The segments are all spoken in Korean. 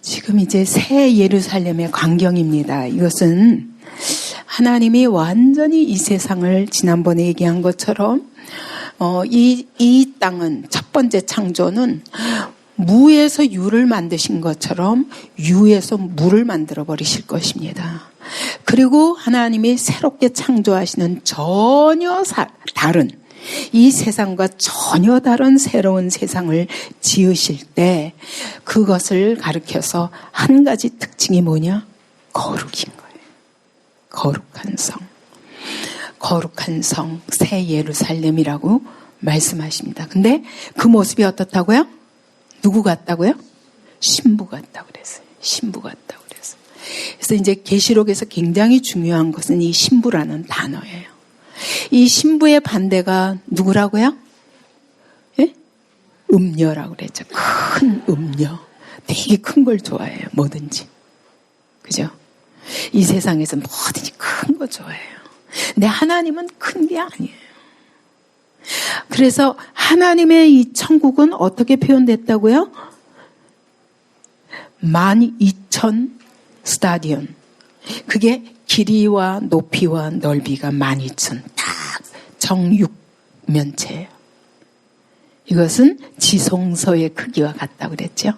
지금 이제 새 예루살렘의 광경입니다. 이것은 하나님이 완전히 이 세상을 지난번에 얘기한 것처럼 이 땅은 첫 번째 창조는 무에서 유를 만드신 것처럼 유에서 무를 만들어 버리실 것입니다. 그리고 하나님이 새롭게 창조하시는 전혀 다른 이 세상과 전혀 다른 새로운 세상을 지으실 때 그것을 가리켜서 한 가지 특징이 뭐냐? 거룩인 거예요. 거룩한 성, 새 예루살렘이라고 말씀하십니다. 근데 그 모습이 어떻다고요? 누구 같다고요? 신부 같다고 그랬어요. 신부 같다고 그랬어요. 그래서 이제 계시록에서 굉장히 중요한 것은 이 신부라는 단어예요. 이 신부의 반대가 누구라고요? 예? 음녀라고 그랬죠. 큰 음녀. 되게 큰 걸 좋아해요. 뭐든지. 그죠? 이 세상에서 뭐든지 큰 거 좋아해요. 근데 하나님은 큰 게 아니에요. 그래서 하나님의 이 천국은 어떻게 표현됐다고요? 12,000 스타디온. 그게 길이와 높이와 넓이가 12,000. 딱 정육면체예요. 이것은 지성소의 크기와 같다고 그랬죠.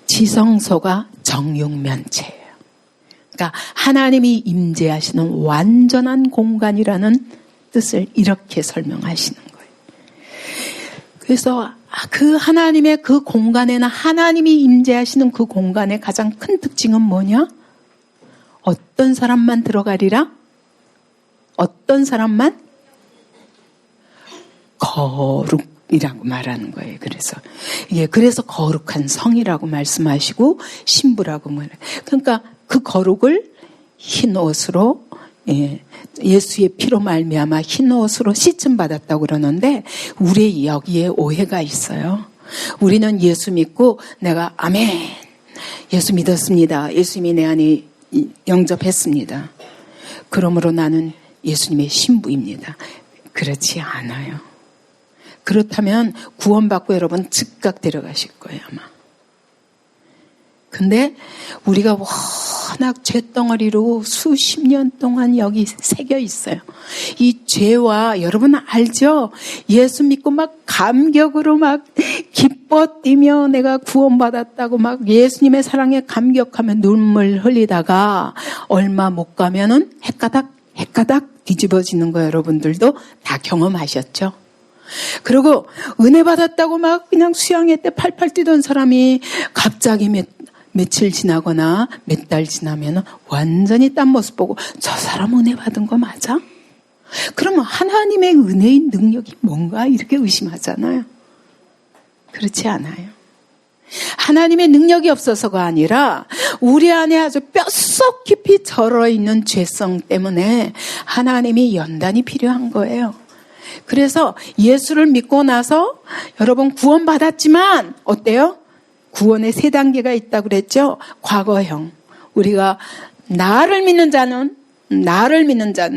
지성소가 정육면체예요. 그러니까 하나님이 임재하시는 완전한 공간이라는 뜻을 이렇게 설명하시는 거예요. 그래서 그 하나님의 그 공간에는 하나님이 임재하시는 그 공간의 가장 큰 특징은 뭐냐? 어떤 사람만 들어가리라? 어떤 사람만? 거룩이라고 말하는 거예요. 그래서 거룩한 성이라고 말씀하시고 신부라고 말해요. 그러니까 그 거룩을 흰 옷으로 예수의 피로 말미암아 흰 옷으로 씻음 받았다고 그러는데 우리 여기에 오해가 있어요. 우리는 예수 믿고 내가 아멘 예수 믿었습니다. 예수님이 내 안에 영접했습니다. 그러므로 나는 예수님의 신부입니다. 그렇지 않아요. 그렇다면 구원받고 여러분 즉각 데려가실 거예요 아마. 근데 우리가 워낙 죄덩어리로 수십 년 동안 여기 새겨 있어요. 이 죄와 여러분 알죠? 예수 믿고 막 감격으로 막 기뻐 뛰며 내가 구원받았다고 막 예수님의 사랑에 감격하며 눈물 흘리다가 얼마 못 가면은 헷가닥 뒤집어지는 거 여러분들도 다 경험하셨죠? 그리고 은혜 받았다고 막 그냥 수양회 때 팔팔 뛰던 사람이 갑자기 며칠 지나거나 몇 달 지나면 완전히 딴 모습 보고 저 사람 은혜 받은 거 맞아? 그러면 하나님의 은혜의 능력이 뭔가 이렇게 의심하잖아요. 그렇지 않아요. 하나님의 능력이 없어서가 아니라 우리 안에 아주 뼛속 깊이 절어있는 죄성 때문에 하나님이 연단이 필요한 거예요. 그래서 예수를 믿고 나서 여러분 구원받았지만 어때요? 구원의 3단계가 있다고 그랬죠. 과거형. 우리가 나를 믿는 자는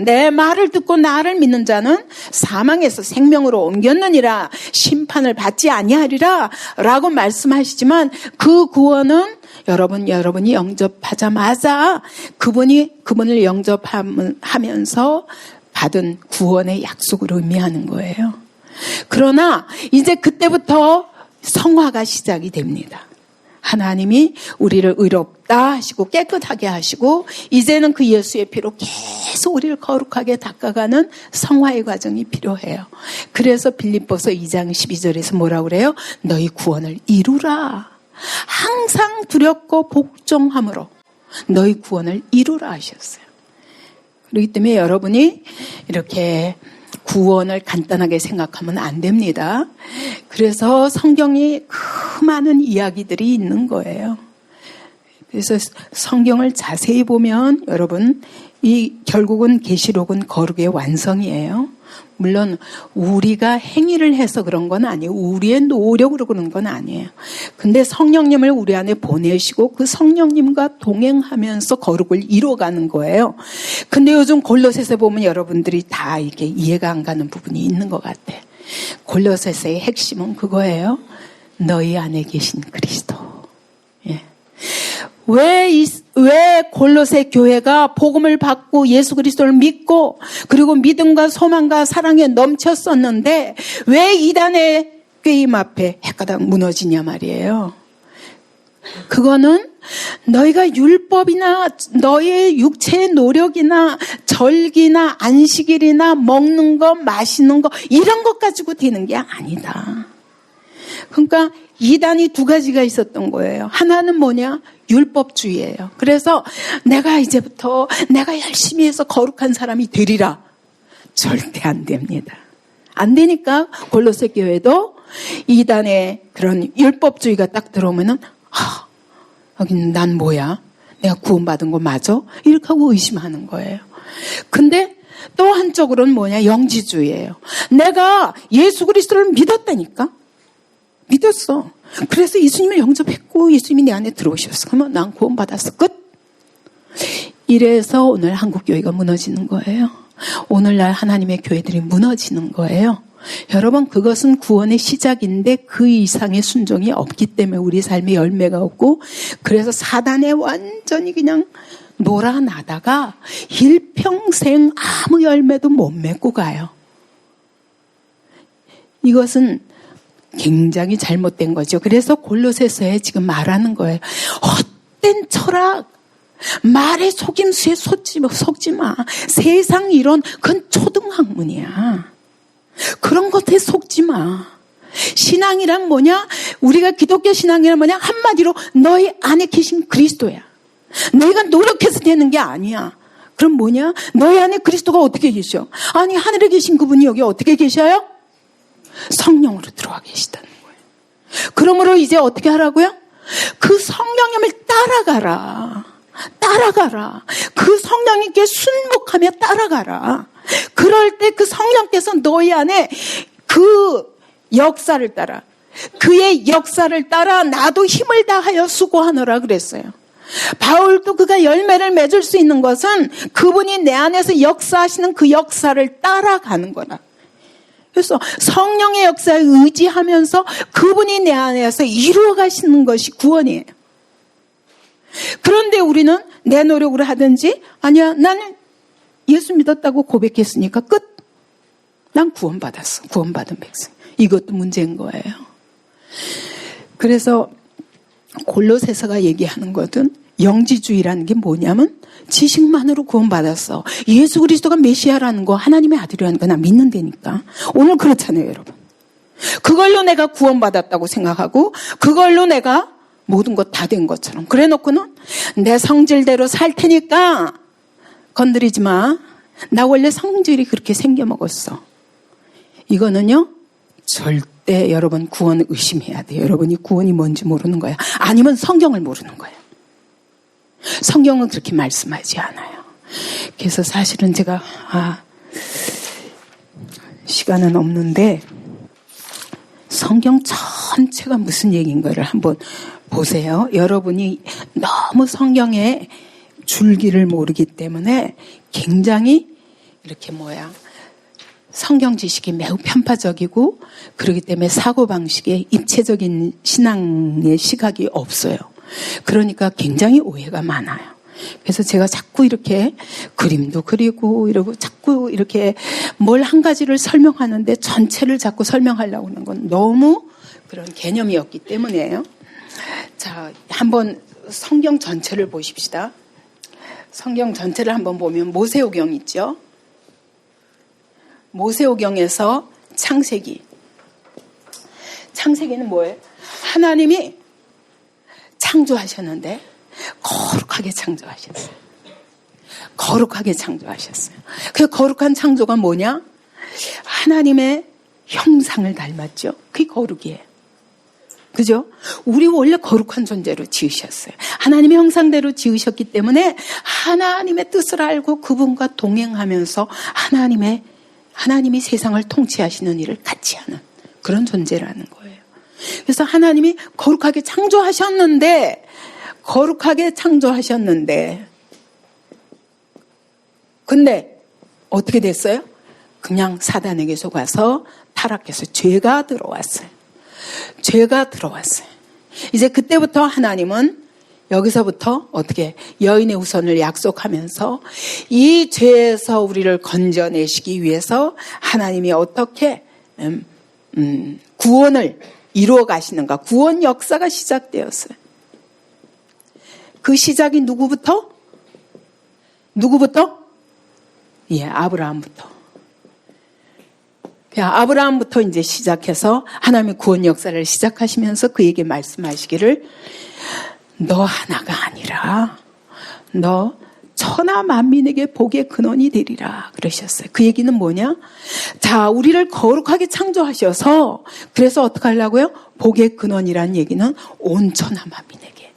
내 말을 듣고 나를 믿는 자는 사망에서 생명으로 옮겼느니라 심판을 받지 아니하리라 라고 말씀하시지만 그 구원은 여러분이 영접하자마자 그분을 영접하면서 받은 구원의 약속을 의미하는 거예요. 그러나 이제 그때부터 성화가 시작이 됩니다. 하나님이 우리를 의롭다 하시고 깨끗하게 하시고 이제는 그 예수의 피로 계속 우리를 거룩하게 닦아가는 성화의 과정이 필요해요. 그래서 빌립보서 2장 12절에서 뭐라고 그래요? 너희 구원을 이루라. 항상 두렵고 복종함으로 너희 구원을 이루라 하셨어요. 그렇기 때문에 여러분이 이렇게 구원을 간단하게 생각하면 안 됩니다. 그래서 성경에 그 많은 이야기들이 있는 거예요. 그래서 성경을 자세히 보면 여러분 결국은 계시록은 거룩의 완성이에요. 물론 우리가 행위를 해서 그런 건 아니에요. 우리의 노력으로 그런 건 아니에요. 근데 성령님을 우리 안에 보내시고 그 성령님과 동행하면서 거룩을 이루어가는 거예요. 근데 요즘 골로새서 보면 여러분들이 다 이게 이해가 안 가는 부분이 있는 것 같아. 골로새서의 핵심은 그거예요. 너희 안에 계신 그리스도. 예. 왜 골로새 교회가 복음을 받고 예수 그리스도를 믿고 그리고 믿음과 소망과 사랑에 넘쳤었는데 왜 이단의 꾀임 앞에 헷가닥 무너지냐 말이에요. 그거는 너희가 율법이나 너의 육체의 노력이나 절기나 안식일이나 먹는 거 마시는 거 이런 것 가지고 되는 게 아니다. 그러니까 이단이 두 가지가 있었던 거예요. 하나는 뭐냐? 율법주의예요. 그래서 내가 이제부터 내가 열심히 해서 거룩한 사람이 되리라. 절대 안 됩니다. 안 되니까 골로새 교회도 이단의 그런 율법주의가 딱 들어오면은 여기는 난 뭐야? 내가 구원받은 거 맞아? 이렇게 하고 의심하는 거예요. 근데 또 한쪽으로는 뭐냐? 영지주의예요. 내가 예수 그리스도를 믿었다니까? 믿었어. 그래서 예수님을 영접했고 예수님이 내 안에 들어오셨어. 그러면 난 구원받았어. 끝. 이래서 오늘 한국교회가 무너지는 거예요. 오늘날 하나님의 교회들이 무너지는 거예요. 여러분, 그것은 구원의 시작인데 그 이상의 순종이 없기 때문에 우리 삶에 열매가 없고, 그래서 사단에 완전히 그냥 놀아나다가 일평생 아무 열매도 못 맺고 가요. 이것은 굉장히 잘못된 거죠. 그래서 골로새서에 지금 말하는 거예요. 헛된 철학, 말의 속임수에 속지 마. 세상 이론, 그건 초등학문이야. 그런 것에 속지 마. 신앙이란 뭐냐? 우리가 기독교 신앙이란 뭐냐? 한마디로 너희 안에 계신 그리스도야. 너희가 노력해서 되는 게 아니야. 그럼 뭐냐? 너희 안에 그리스도가 어떻게 계셔? 아니, 하늘에 계신 그분이 여기 어떻게 계셔요? 성령으로 들어와 계시다는 거예요. 그러므로 이제 어떻게 하라고요? 그 성령님을 따라가라. 따라가라. 그 성령님께 순복하며 따라가라. 그럴 때 그 성령께서 너희 안에 그 역사를 따라, 그의 역사를 따라 나도 힘을 다하여 수고하노라 그랬어요. 바울도 그가 열매를 맺을 수 있는 것은 그분이 내 안에서 역사하시는 그 역사를 따라가는 거라. 그래서 성령의 역사에 의지하면서 그분이 내 안에서 이루어 가시는 것이 구원이에요. 그런데 우리는 내 노력으로 하든지, 아니야, 나는 예수 믿었다고 고백했으니까 끝. 난 구원받았어. 구원받은 백성. 이것도 문제인 거예요. 그래서 골로새서가 얘기하는 것은 영지주의라는 게 뭐냐면 지식만으로 구원받았어. 예수 그리스도가 메시아라는 거, 하나님의 아들이라는 거 나 믿는다니까. 오늘 그렇잖아요, 여러분. 그걸로 내가 구원받았다고 생각하고 그걸로 내가 모든 것 다 된 것처럼 그래 놓고는 내 성질대로 살 테니까 건드리지 마. 나 원래 성질이 그렇게 생겨 먹었어. 이거는요, 절대 여러분 구원 의심해야 돼요. 여러분이 구원이 뭔지 모르는 거야. 아니면 성경을 모르는 거예요. 성경은 그렇게 말씀하지 않아요. 그래서 사실은 제가 시간은 없는데 성경 전체가 무슨 얘기인가를 한번 보세요. 여러분이 너무 성경의 줄기를 모르기 때문에 굉장히 이렇게 성경 지식이 매우 편파적이고, 그렇기 때문에 사고방식에 입체적인 신앙의 시각이 없어요. 그러니까 굉장히 오해가 많아요. 그래서 제가 자꾸 이렇게 그림도 그리고 이러고 자꾸 이렇게 뭘 한 가지를 설명하는데 전체를 자꾸 설명하려고 하는 건 너무 그런 개념이 없기 때문이에요. 자, 한번 성경 전체를 보십시다. 성경 전체를 한번 보면 모세오경 있죠? 모세오경에서 창세기는 뭐예요? 하나님이 창조하셨는데 거룩하게 창조하셨어요. 거룩하게 창조하셨어요. 그 거룩한 창조가 뭐냐? 하나님의 형상을 닮았죠. 그게 거룩이에요. 그죠? 우리 원래 거룩한 존재로 지으셨어요. 하나님의 형상대로 지으셨기 때문에 하나님의 뜻을 알고 그분과 동행하면서 하나님이 세상을 통치하시는 일을 같이 하는 그런 존재라는 거예요. 그래서 하나님이 거룩하게 창조하셨는데 근데 어떻게 됐어요? 그냥 사단에게 속아서 타락해서 죄가 들어왔어요. 이제 그때부터 하나님은 여기서부터 어떻게 여인의 후손을 약속하면서 이 죄에서 우리를 건져내시기 위해서 하나님이 어떻게 구원을 이루어 가시는가. 구원 역사가 시작되었어요. 그 시작이 누구부터? 예, 아브라함부터. 아브라함부터 이제 시작해서 하나님의 구원 역사를 시작하시면서 그에게 말씀하시기를 너 하나가 아니라 너 천하 만민에게 복의 근원이 되리라 그러셨어요. 그 얘기는 뭐냐? 자, 우리를 거룩하게 창조하셔서 그래서 어떻게 하려고요? 복의 근원이라는 얘기는 온 천하 만민에게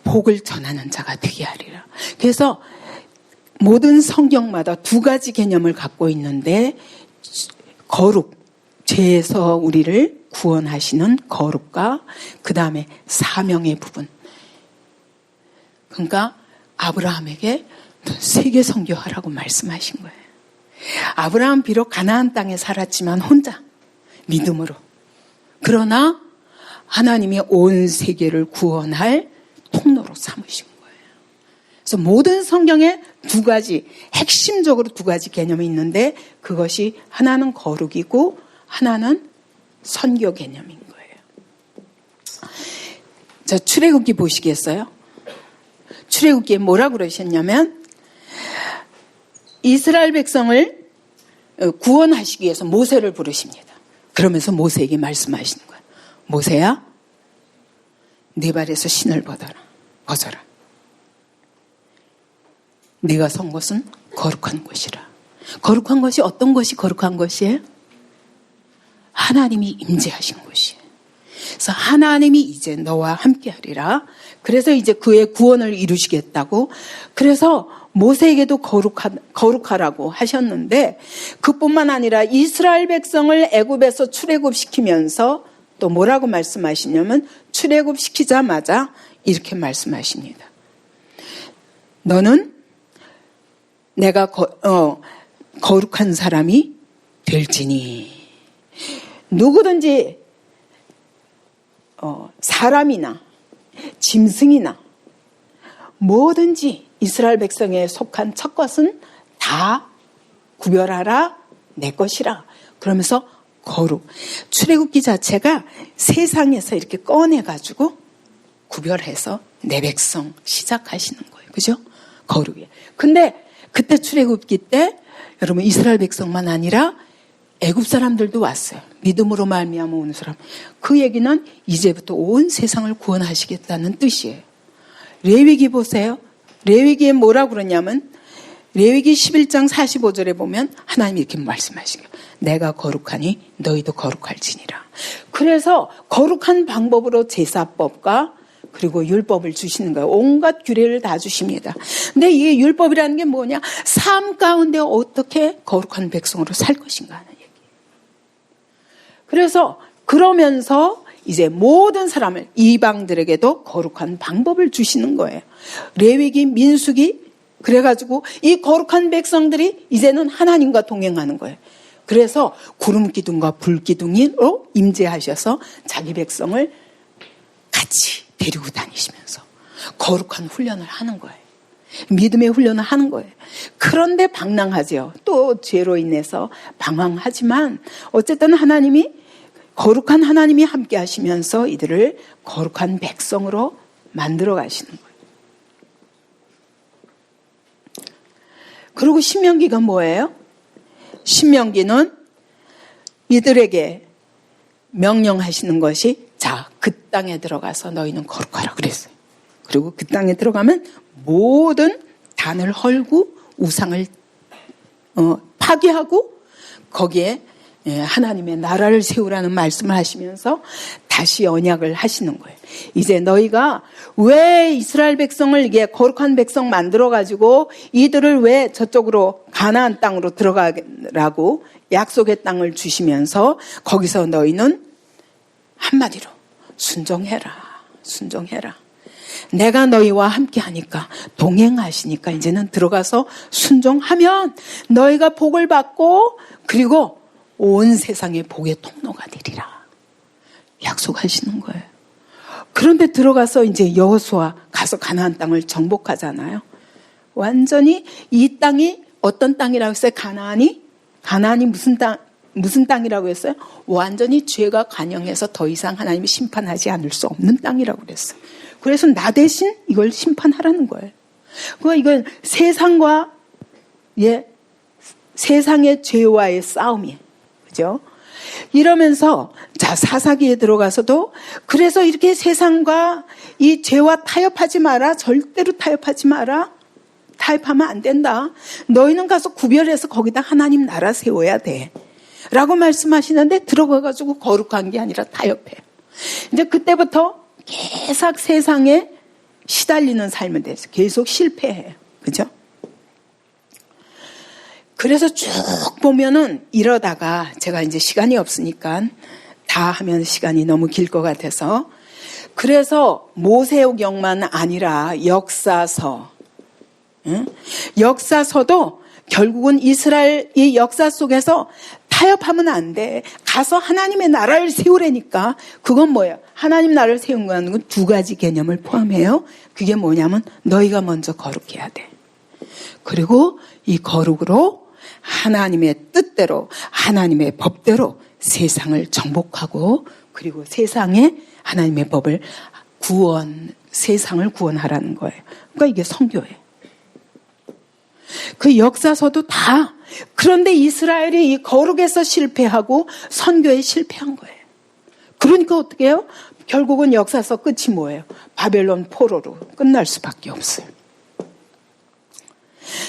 복을 전하는 자가 되게 하리라. 그래서 모든 성경마다 두 가지 개념을 갖고 있는데 거룩, 죄에서 우리를 구원하시는 거룩과 그 다음에 사명의 부분. 그러니까 아브라함에게 세계 선교하라고 말씀하신 거예요. 아브라함 비록 가나안 땅에 살았지만 혼자 믿음으로. 그러나 하나님이 온 세계를 구원할 통로로 삼으신 거예요. 그래서 모든 성경에 두 가지, 핵심적으로 두 가지 개념이 있는데 그것이 하나는 거룩이고 하나는 선교 개념인 거예요. 자, 출애굽기 보시겠어요? 출애굽기에 뭐라고 그러셨냐면 이스라엘 백성을 구원하시기 위해서 모세를 부르십니다. 그러면서 모세에게 말씀하시는 거예요. 모세야, 네 발에서 신을 벗어라. 네가 선 것은 거룩한 곳이라. 거룩한 것이 어떤 것이 거룩한 것이에요? 하나님이 임재하신 곳이에요. 그래서 하나님이 이제 너와 함께 하리라. 그래서 이제 그의 구원을 이루시겠다고. 그래서 모세에게도 거룩하라고 하셨는데 그뿐만 아니라 이스라엘 백성을 애굽에서 출애굽시키면서 또 뭐라고 말씀하시냐면 출애굽시키자마자 이렇게 말씀하십니다. 너는 내가 거룩한 사람이 될지니 누구든지 사람이나 짐승이나 뭐든지 이스라엘 백성에 속한 첫 것은 다 구별하라 내 것이라. 그러면서 거룩. 출애굽기 자체가 세상에서 이렇게 꺼내가지고 구별해서 내 백성 시작하시는 거예요. 그죠? 거룩이에요. 근데 그때 출애굽기 때 여러분 이스라엘 백성만 아니라 애굽 사람들도 왔어요. 믿음으로 말미암아 오는 사람. 그 얘기는 이제부터 온 세상을 구원하시겠다는 뜻이에요. 레위기 보세요. 레위기에 뭐라고 그러냐면 레위기 11장 45절에 보면 하나님이 이렇게 말씀하신 거예요. 내가 거룩하니 너희도 거룩할지니라. 그래서 거룩한 방법으로 제사법과 그리고 율법을 주시는 거예요. 온갖 규례를 다 주십니다. 근데 이게 율법이라는 게 뭐냐? 삶 가운데 어떻게 거룩한 백성으로 살 것인가 하는 얘기예요. 그래서 그러면서 이제 모든 사람을 이방들에게도 거룩한 방법을 주시는 거예요. 레위기, 민수기 그래가지고 이 거룩한 백성들이 이제는 하나님과 동행하는 거예요. 그래서 구름 기둥과 불 기둥으로 임재하셔서 자기 백성을 같이 데리고 다니시면서 거룩한 훈련을 하는 거예요. 믿음의 훈련을 하는 거예요. 그런데 방랑하죠. 또 죄로 인해서 방황하지만 어쨌든 하나님이 거룩한 하나님이 함께 하시면서 이들을 거룩한 백성으로 만들어 가시는 거예요. 그리고 신명기가 뭐예요? 신명기는 이들에게 명령하시는 것이 자, 그 땅에 들어가서 너희는 거룩하라 그랬어요. 그리고 그 땅에 들어가면 모든 단을 헐고 우상을 파괴하고 거기에 하나님의 나라를 세우라는 말씀을 하시면서 다시 언약을 하시는 거예요. 이제 너희가 왜 이스라엘 백성을 이게 거룩한 백성 만들어가지고 이들을 왜 저쪽으로 가나안 땅으로 들어가라고 약속의 땅을 주시면서 거기서 너희는 한마디로 순종해라. 내가 너희와 함께 하니까 동행하시니까 이제는 들어가서 순종하면 너희가 복을 받고 그리고 온 세상의 복의 통로가 되리라. 약속하시는 거예요. 그런데 들어가서 이제 여호수아 가서 가나안 땅을 정복하잖아요. 완전히 이 땅이 어떤 땅이라고 했어요? 가나안이 무슨 땅이라고 했어요? 완전히 죄가 관영해서 더 이상 하나님이 심판하지 않을 수 없는 땅이라고 그랬어요. 그래서 나 대신 이걸 심판하라는 거예요. 이건 세상의 죄와의 싸움이에요. 그죠? 이러면서, 자, 사사기에 들어가서도, 그래서 이렇게 세상과 이 죄와 타협하지 마라. 절대로 타협하지 마라. 타협하면 안 된다. 너희는 가서 구별해서 거기다 하나님 나라 세워야 돼. 라고 말씀하시는데 들어가가지고 거룩한 게 아니라 타협해요. 이제 그때부터 계속 세상에 시달리는 삶을 돼서 계속 실패해요. 그죠? 그래서 쭉 보면은 이러다가 제가 이제 시간이 없으니까 다 하면 시간이 너무 길 것 같아서 그래서 모세오경만 아니라 역사서, 역사서도 결국은 이스라엘의 역사 속에서 타협하면 안 돼. 가서 하나님의 나라를 세우라니까. 그건 뭐예요? 하나님 나라를 세운 거는 건 두 가지 개념을 포함해요. 그게 뭐냐면 너희가 먼저 거룩해야 돼. 그리고 이 거룩으로 하나님의 뜻대로 하나님의 법대로 세상을 정복하고 그리고 세상에 하나님의 법을 세상을 구원하라는 거예요. 그러니까 이게 선교예요. 그 역사서도 다. 그런데 이스라엘이 이 거룩에서 실패하고 선교에 실패한 거예요. 그러니까 어떻게 해요? 결국은 역사서 끝이 뭐예요? 바벨론 포로로 끝날 수밖에 없어요.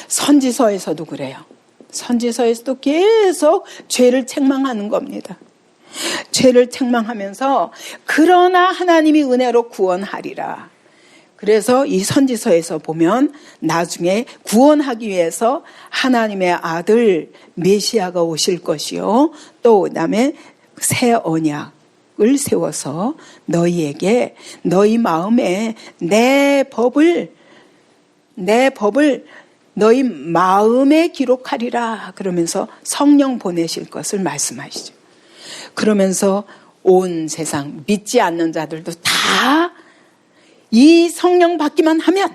선지서에서도 그래요. 선지서에서도 계속 죄를 책망하는 겁니다. 죄를 책망하면서 그러나 하나님이 은혜로 구원하리라. 그래서 이 선지서에서 보면 나중에 구원하기 위해서 하나님의 아들 메시아가 오실 것이요. 또 그다음에 새 언약을 세워서 너희에게 너희 마음에 내 법을 너희 마음에 기록하리라. 그러면서 성령 보내실 것을 말씀하시죠. 그러면서 온 세상 믿지 않는 자들도 다 이 성령 받기만 하면,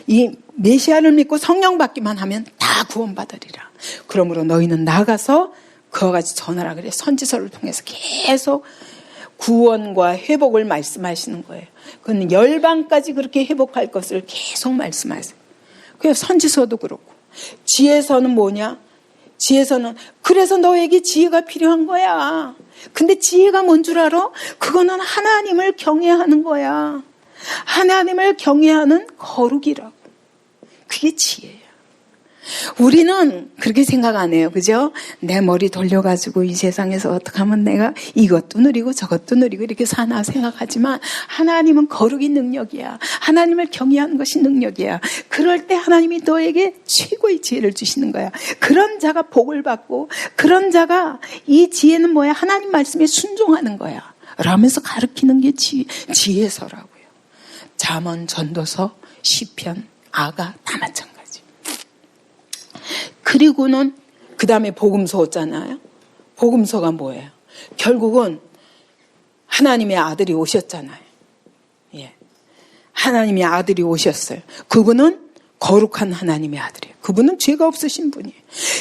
이 메시아를 믿고 성령 받기만 하면 다 구원받으리라. 그러므로 너희는 나가서 그와 같이 전하라 그래. 선지서를 통해서 계속 구원과 회복을 말씀하시는 거예요. 그건 열방까지 그렇게 회복할 것을 계속 말씀하세요. 그래서 선지서도 그렇고. 지혜서는 뭐냐? 지혜서는 그래서 너에게 지혜가 필요한 거야. 근데 지혜가 뭔 줄 알아? 그거는 하나님을 경외하는 거야. 하나님을 경외하는 거룩이라고. 그게 지혜야. 우리는 그렇게 생각 안 해요. 그죠? 내 머리 돌려가지고 이 세상에서 어떻게 하면 내가 이것도 누리고 저것도 누리고 이렇게 사나 생각하지만 하나님은 거룩이 능력이야. 하나님을 경외하는 것이 능력이야. 그럴 때 하나님이 너에게 최고의 지혜를 주시는 거야. 그런 자가 복을 받고 그런 자가 이 지혜는 뭐야? 하나님 말씀에 순종하는 거야. 라면서 가르치는 게 지혜서라고요. 잠언, 전도서, 시편, 아가 다 마찬가지. 그리고는 그 다음에 복음서잖아요. 복음서가 뭐예요? 결국은 하나님의 아들이 오셨잖아요. 예, 하나님의 아들이 오셨어요. 그분은 거룩한 하나님의 아들이에요. 그분은 죄가 없으신 분이에요.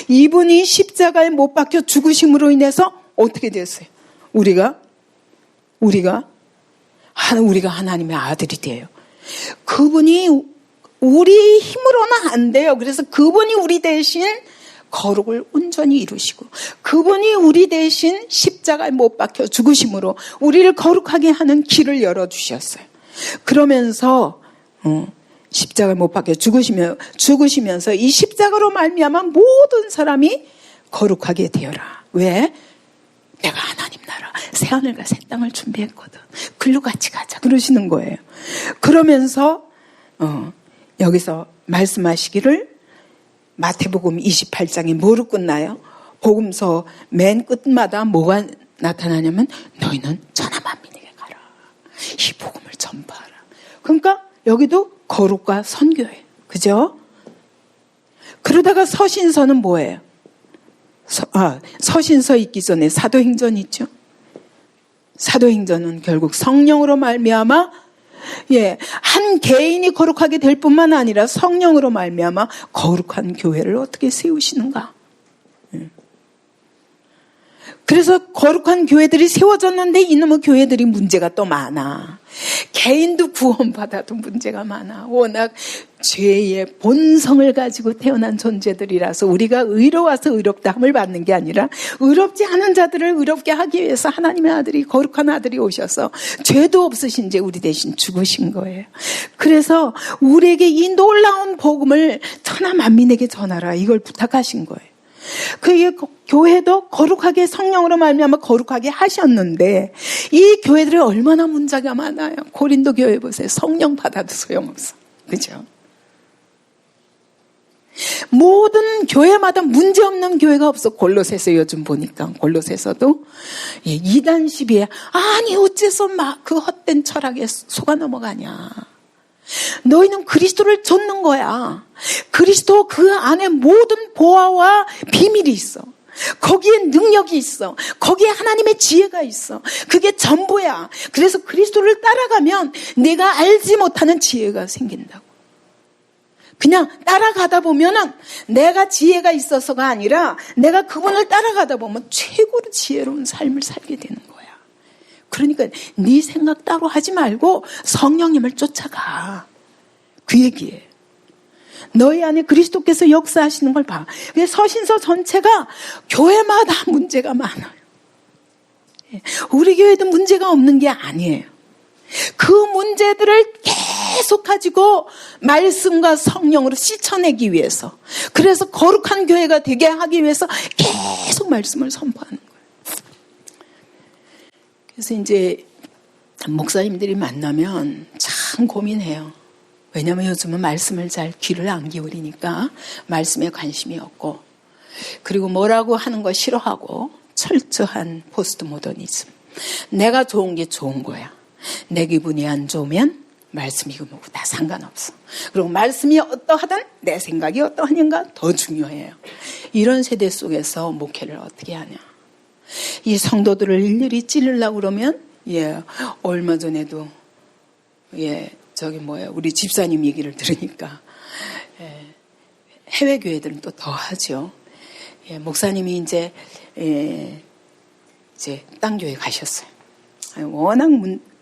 이분이 십자가에 못 박혀 죽으심으로 인해서 어떻게 됐어요? 우리가 하나님의 아들이 돼요. 그분이 우리 힘으로는 안 돼요. 그래서 그분이 우리 대신 거룩을 온전히 이루시고 그분이 우리 대신 십자가에 못 박혀 죽으심으로 우리를 거룩하게 하는 길을 열어주셨어요. 그러면서 십자가에 못 박혀 죽으시면서 이 십자가로 말미암아 모든 사람이 거룩하게 되어라. 왜? 내가 하나님 나라 새하늘과 새 땅을 준비했거든. 글로 같이 가자 그러시는 거예요. 그러면서 여기서 말씀하시기를 마태복음 28장에 뭐로 끝나요? 복음서 맨 끝마다 뭐가 나타나냐면 너희는 천하 만민에게 가라. 이 복음을 전파하라. 그러니까 여기도 거룩과 선교예요. 그죠? 그러다가 서신서는 뭐예요? 서신서 있기 전에 사도행전 있죠. 사도행전은 결국 성령으로 말미암아 한 개인이 거룩하게 될 뿐만 아니라 성령으로 말미암아 거룩한 교회를 어떻게 세우시는가. 그래서 거룩한 교회들이 세워졌는데 이놈의 교회들이 문제가 또 많아. 개인도 구원받아도 문제가 많아. 워낙 죄의 본성을 가지고 태어난 존재들이라서 우리가 의로워서 의롭다 함을 받는 게 아니라 의롭지 않은 자들을 의롭게 하기 위해서 하나님의 아들이, 거룩한 아들이 오셔서 죄도 없으신 제 우리 대신 죽으신 거예요. 그래서 우리에게 이 놀라운 복음을 천하 만민에게 전하라, 이걸 부탁하신 거예요. 그 교회도 거룩하게 성령으로 말미암아 거룩하게 하셨는데 이 교회들이 얼마나 문제가 많아요. 고린도 교회 보세요. 성령 받아도 소용없어. 그죠? 모든 교회마다 문제없는 교회가 없어. 골로새서 요즘 보니까 골로새서도 이단 시비에 아니 어째서 막 그 헛된 철학에 속아 넘어가냐. 너희는 그리스도를 좇는 거야. 그리스도 그 안에 모든 보화와 비밀이 있어. 거기에 능력이 있어. 거기에 하나님의 지혜가 있어. 그게 전부야. 그래서 그리스도를 따라가면 내가 알지 못하는 지혜가 생긴다고. 그냥 따라가다 보면은 내가 지혜가 있어서가 아니라 내가 그분을 따라가다 보면 최고로 지혜로운 삶을 살게 되는 거야. 그러니까 네 생각 따로 하지 말고 성령님을 쫓아가. 그 얘기예요. 너희 안에 그리스도께서 역사하시는 걸 봐. 서신서 전체가 교회마다 문제가 많아요. 우리 교회도 문제가 없는 게 아니에요. 그 문제들을 계속 가지고 말씀과 성령으로 씻어내기 위해서, 그래서 거룩한 교회가 되게 하기 위해서 계속 말씀을 선포하는 거예요. 그래서 이제 목사님들이 만나면 참 고민해요. 왜냐하면 요즘은 말씀을 잘 귀를 안 기울이니까 말씀에 관심이 없고, 그리고 뭐라고 하는 거 싫어하고 철저한 포스트 모더니즘. 내가 좋은 게 좋은 거야. 내 기분이 안 좋으면 말씀이고 뭐고 다 상관없어. 그리고 말씀이 어떠하든 내 생각이 어떠하는가 더 중요해요. 이런 세대 속에서 목회를 어떻게 하냐. 이 성도들을 일일이 찌르려고 그러면, 얼마 전에도, 우리 집사님 얘기를 들으니까, 해외 교회들은 또 더 하죠. 목사님이 이제 딴 교회 가셨어요. 워낙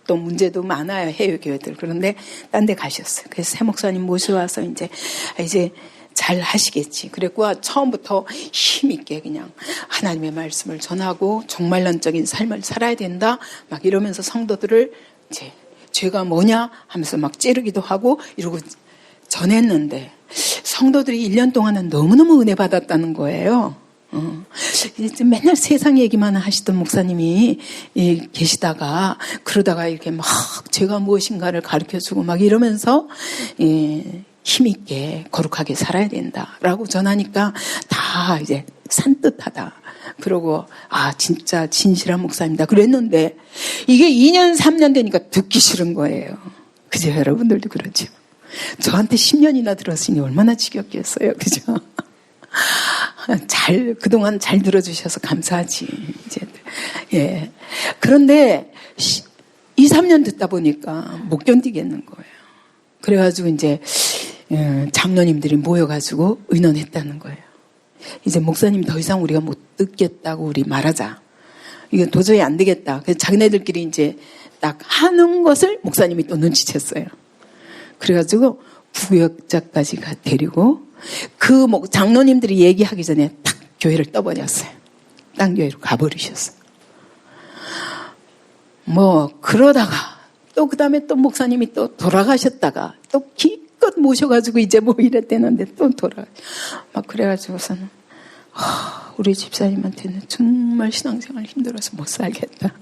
또 문제도 많아요, 해외 교회들. 그런데 딴 데 가셨어요. 그래서 새 목사님 모셔와서 이제 잘 하시겠지. 그랬고 처음부터 힘있게 그냥 하나님의 말씀을 전하고 종말론적인 삶을 살아야 된다. 막 이러면서 성도들을 이제 죄가 뭐냐 하면서 막 찌르기도 하고 이러고 전했는데, 성도들이 1년 동안은 너무너무 은혜 받았다는 거예요. 맨날 세상 얘기만 하시던 목사님이 계시다가, 그러다가 이렇게 막 죄가 무엇인가를 가르쳐주고 막 이러면서 힘있게 거룩하게 살아야 된다라고 전하니까 다 이제 산뜻하다. 그러고 진짜 진실한 목사입니다. 그랬는데 이게 2년 3년 되니까 듣기 싫은 거예요. 그죠? 여러분들도 그렇죠. 저한테 10년이나 들었으니 얼마나 지겹겠어요. 그죠? 그동안 잘 들어주셔서 감사하지. 이제. 그런데 2, 3년 듣다 보니까 못 견디겠는 거예요. 그래가지고 이제 장로님들이 모여가지고 의논했다는 거예요. 이제 목사님 더 이상 우리가 못 듣겠다고 우리 말하자. 이거 도저히 안 되겠다. 그래서 자기네들끼리 이제 딱 하는 것을 목사님이 또 눈치챘어요. 그래가지고 부역자까지 데리고 그 장로님들이 얘기하기 전에 딱 교회를 떠버렸어요. 딴 교회로 가버리셨어요. 그러다가 또 그 다음에 또 목사님이 또 돌아가셨다가 또 기껏 모셔가지고 이제 이랬대는데 또 막 그래가지고서는 우리 집사님한테는 정말 신앙생활 힘들어서 못 살겠다.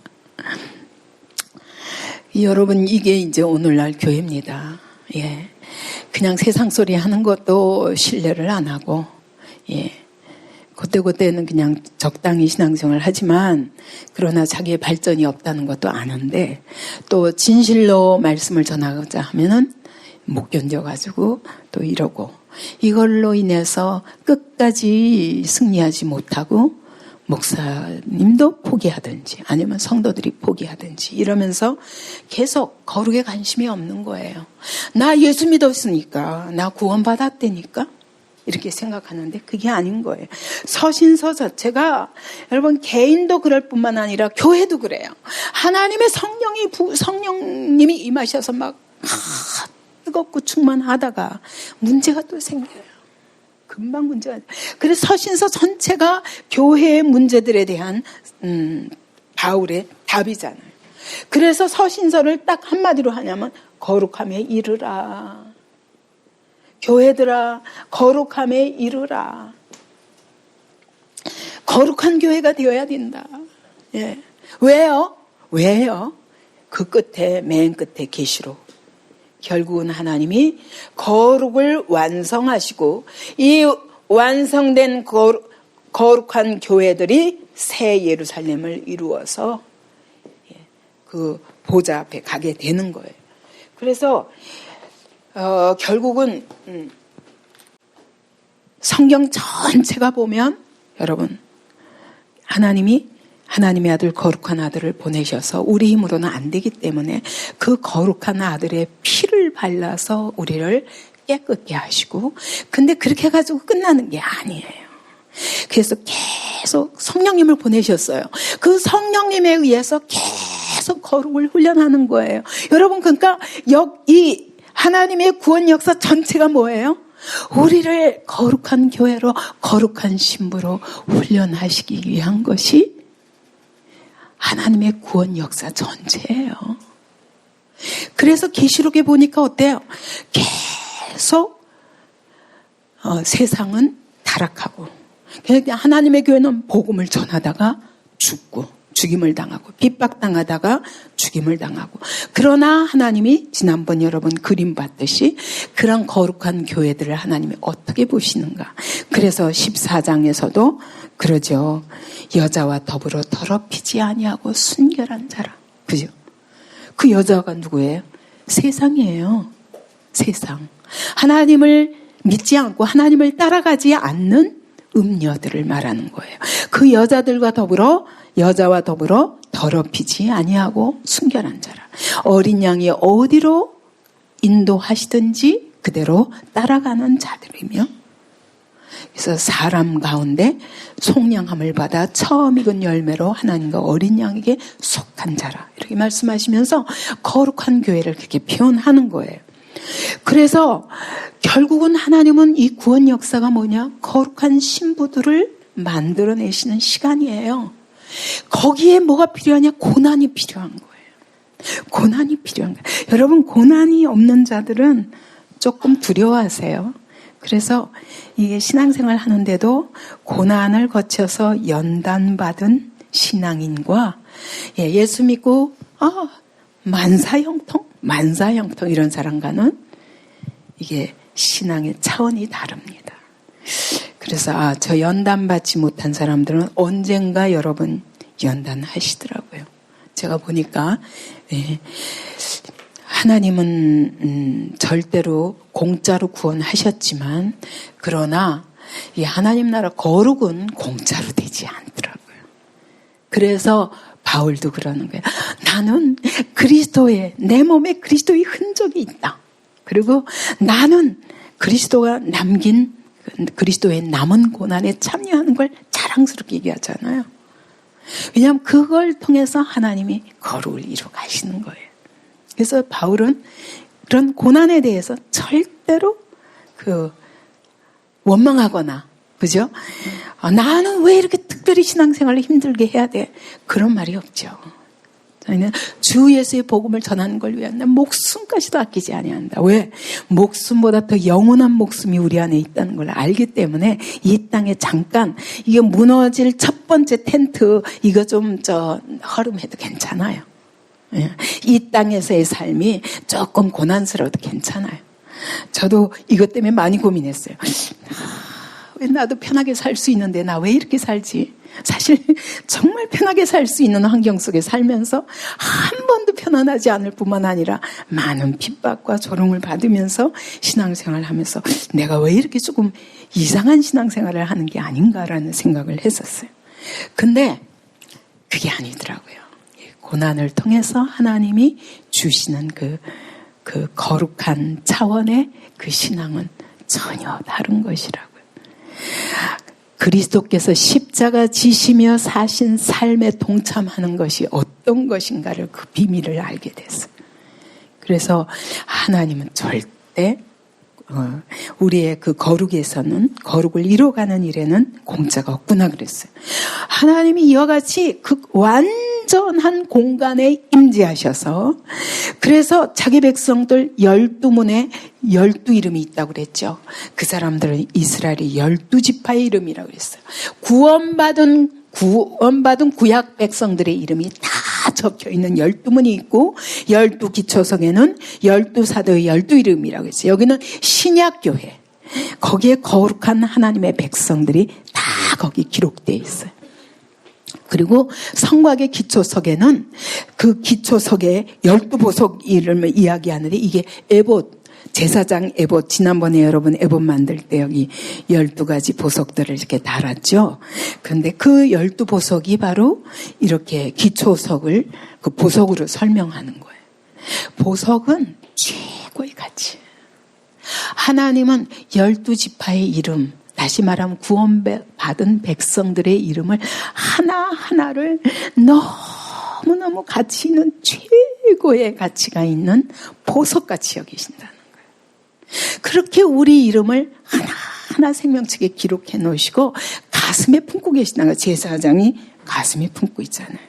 여러분, 이게 이제 오늘날 교회입니다. 그냥 세상 소리 하는 것도 신뢰를 안 하고, 그때는 그냥 적당히 신앙생활을 하지만, 그러나 자기의 발전이 없다는 것도 아는데, 또 진실로 말씀을 전하고자 하면은 못 견뎌가지고 또 이러고, 이걸로 인해서 끝까지 승리하지 못하고 목사님도 포기하든지 아니면 성도들이 포기하든지 이러면서 계속 거룩에 관심이 없는 거예요. 나 예수 믿었으니까, 나 구원받았다니까 이렇게 생각하는데 그게 아닌 거예요. 서신서 자체가 여러분 개인도 그럴 뿐만 아니라 교회도 그래요. 하나님의 성령님이 임하셔서 막 뜨겁고 충만하다가 문제가 또 생겨요. 금방 문제가. 그래서 서신서 전체가 교회의 문제들에 대한 바울의 답이잖아요. 그래서 서신서를 딱 한마디로 하냐면 거룩함에 이르라. 교회들아 거룩함에 이르라. 거룩한 교회가 되어야 된다. 예. 왜요? 그 끝에 맨 끝에 계시록. 결국은 하나님이 거룩을 완성하시고 이 완성된 거룩한 교회들이 새 예루살렘을 이루어서 그 보좌 앞에 가게 되는 거예요. 그래서 결국은 성경 전체가 보면 여러분 하나님의 아들 거룩한 아들을 보내셔서 우리 힘으로는 안 되기 때문에 그 거룩한 아들의 피를 발라서 우리를 깨끗게 하시고 근데 그렇게 해가지고 끝나는 게 아니에요. 그래서 계속 성령님을 보내셨어요. 그 성령님에 의해서 계속 거룩을 훈련하는 거예요. 여러분 그러니까 이 하나님의 구원 역사 전체가 뭐예요? 우리를 거룩한 교회로 거룩한 신부로 훈련하시기 위한 것이 하나님의 구원 역사 전체예요. 그래서 계시록에 보니까 어때요? 계속 세상은 타락하고 하나님의 교회는 복음을 전하다가 죽임을 당하고 핍박당하다가 죽임을 당하고 그러나 하나님이 지난번 여러분 그림 봤듯이 그런 거룩한 교회들을 하나님이 어떻게 보시는가. 그래서 14장에서도 그러죠. 여자와 더불어 더럽히지 아니하고 순결한 자라. 그죠? 그 여자가 누구예요? 세상이에요. 세상. 하나님을 믿지 않고 하나님을 따라가지 않는 음녀들을 말하는 거예요. 그 여자와 더불어 더럽히지 아니하고 순결한 자라. 어린 양이 어디로 인도하시든지 그대로 따라가는 자들이며 그래서 사람 가운데 속량함을 받아 처음 익은 열매로 하나님과 어린 양에게 속한 자라. 이렇게 말씀하시면서 거룩한 교회를 그렇게 표현하는 거예요. 그래서 결국은 하나님은 이 구원 역사가 뭐냐? 거룩한 신부들을 만들어내시는 시간이에요. 거기에 뭐가 필요하냐? 고난이 필요한 거예요. 고난이 필요한 거예요. 여러분 고난이 없는 자들은 조금 두려워하세요. 그래서 이게 신앙생활 하는데도 고난을 거쳐서 연단받은 신앙인과 예수 믿고 만사형통 이런 사람과는 이게 신앙의 차원이 다릅니다. 그래서 저 연단받지 못한 사람들은 언젠가 여러분 연단하시더라고요. 제가 보니까 하나님은 절대로 공짜로 구원하셨지만 그러나 이 하나님 나라 거룩은 공짜로 되지 않더라고요. 그래서 바울도 그러는 거예요. 나는 내 몸에 그리스도의 흔적이 있다. 그리고 나는 그리스도가 남긴 그리스도의 남은 고난에 참여하는 걸 자랑스럽게 얘기하잖아요. 왜냐하면 그걸 통해서 하나님이 거룩을 이루어 가시는 거예요. 그래서 바울은 그런 고난에 대해서 절대로 원망하거나, 그죠? 나는 왜 이렇게 특별히 신앙생활을 힘들게 해야 돼? 그런 말이 없죠. 저희는 주 예수의 복음을 전하는 걸 위한 목숨까지도 아끼지 아니한다. 왜? 목숨보다 더 영원한 목숨이 우리 안에 있다는 걸 알기 때문에 이 땅에 잠깐 이게 무너질 첫 번째 텐트 이거 좀 허름해도 괜찮아요. 이 땅에서의 삶이 조금 고난스러워도 괜찮아요. 저도 이것 때문에 많이 고민했어요. 왜 나도 편하게 살 수 있는데 나 왜 이렇게 살지? 사실 정말 편하게 살 수 있는 환경 속에 살면서 한 번도 편안하지 않을 뿐만 아니라 많은 핍박과 조롱을 받으면서 신앙생활을 하면서 내가 왜 이렇게 조금 이상한 신앙생활을 하는 게 아닌가라는 생각을 했었어요. 근데 그게 아니더라고요. 고난을 통해서 하나님이 주시는 그 거룩한 차원의 그 신앙은 전혀 다른 것이라고요. 그리스도께서 십자가 지시며 사신 삶에 동참하는 것이 어떤 것인가를 그 비밀을 알게 됐어요. 그래서 하나님은 절대 우리의 그 거룩을 이뤄가는 일에는 공짜가 없구나 그랬어요. 하나님이 이와 같이 그 완전한 공간에 임재하셔서 그래서 자기 백성들 12문에 12이름이 있다고 그랬죠. 그 사람들은 이스라엘의 12지파의 이름이라고 그랬어요. 구원받은 구약 백성들의 이름이 다 적혀 있는 12문이 있고 12기초석에는 12사도의 12이름이라고 했어요. 여기는 신약교회. 거기에 거룩한 하나님의 백성들이 다 거기 기록되어 있어요. 그리고 성곽의 기초석에는 그 기초석의 12보석 이름을 이야기하는데 이게 에봇, 제사장 에봇, 지난번에 여러분 에봇 만들 때 여기 12가지 보석들을 이렇게 달았죠. 그런데 그 12보석이 바로 이렇게 기초석을 그 보석으로 설명하는 거예요. 보석은 최고의 가치. 하나님은 12지파의 이름, 다시 말하면 구원받은 백성들의 이름을 하나하나를 너무너무 가치 있는 최고의 가치가 있는 보석같이 여기신다는 거예요. 그렇게 우리 이름을 하나하나 생명책에 기록해 놓으시고 가슴에 품고 계신다는 거예요. 제사장이 가슴에 품고 있잖아요.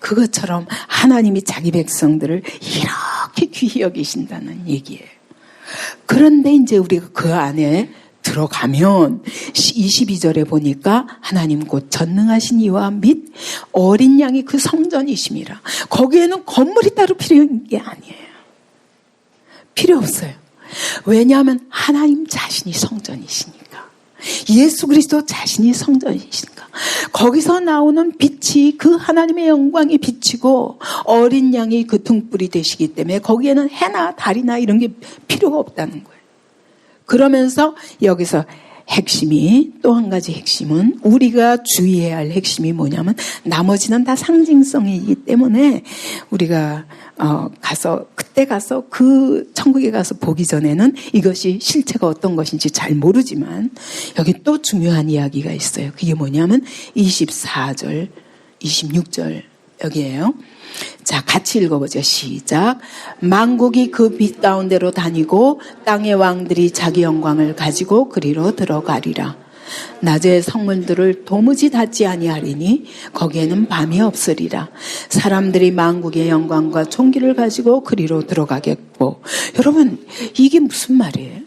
그것처럼 하나님이 자기 백성들을 이렇게 귀히 여기신다는 얘기예요. 그런데 이제 우리가 그 안에 들어가면 22절에 보니까 하나님 곧 전능하신 이와 및 어린 양이 그 성전이심이라. 거기에는 건물이 따로 필요한 게 아니에요. 필요 없어요. 왜냐하면 하나님 자신이 성전이시니까. 예수 그리스도 자신이 성전이시니까. 거기서 나오는 빛이 그 하나님의 영광이 비치고 어린 양이 그 등불이 되시기 때문에 거기에는 해나 달이나 이런 게 필요가 없다는 거예요. 그러면서 여기서 핵심이 또 한 가지 핵심은 우리가 주의해야 할 핵심이 뭐냐면 나머지는 다 상징성이기 때문에 우리가 그때 가서 그 천국에 가서 보기 전에는 이것이 실체가 어떤 것인지 잘 모르지만 여기 또 중요한 이야기가 있어요. 그게 뭐냐면 24절, 26절 여기에요. 자, 같이 읽어보죠. 시작. 만국이 그 빛 가운데로 다니고 땅의 왕들이 자기 영광을 가지고 그리로 들어가리라. 낮에 성문들을 도무지 닫지 아니하리니 거기에는 밤이 없으리라. 사람들이 만국의 영광과 총기를 가지고 그리로 들어가겠고. 여러분, 이게 무슨 말이에요?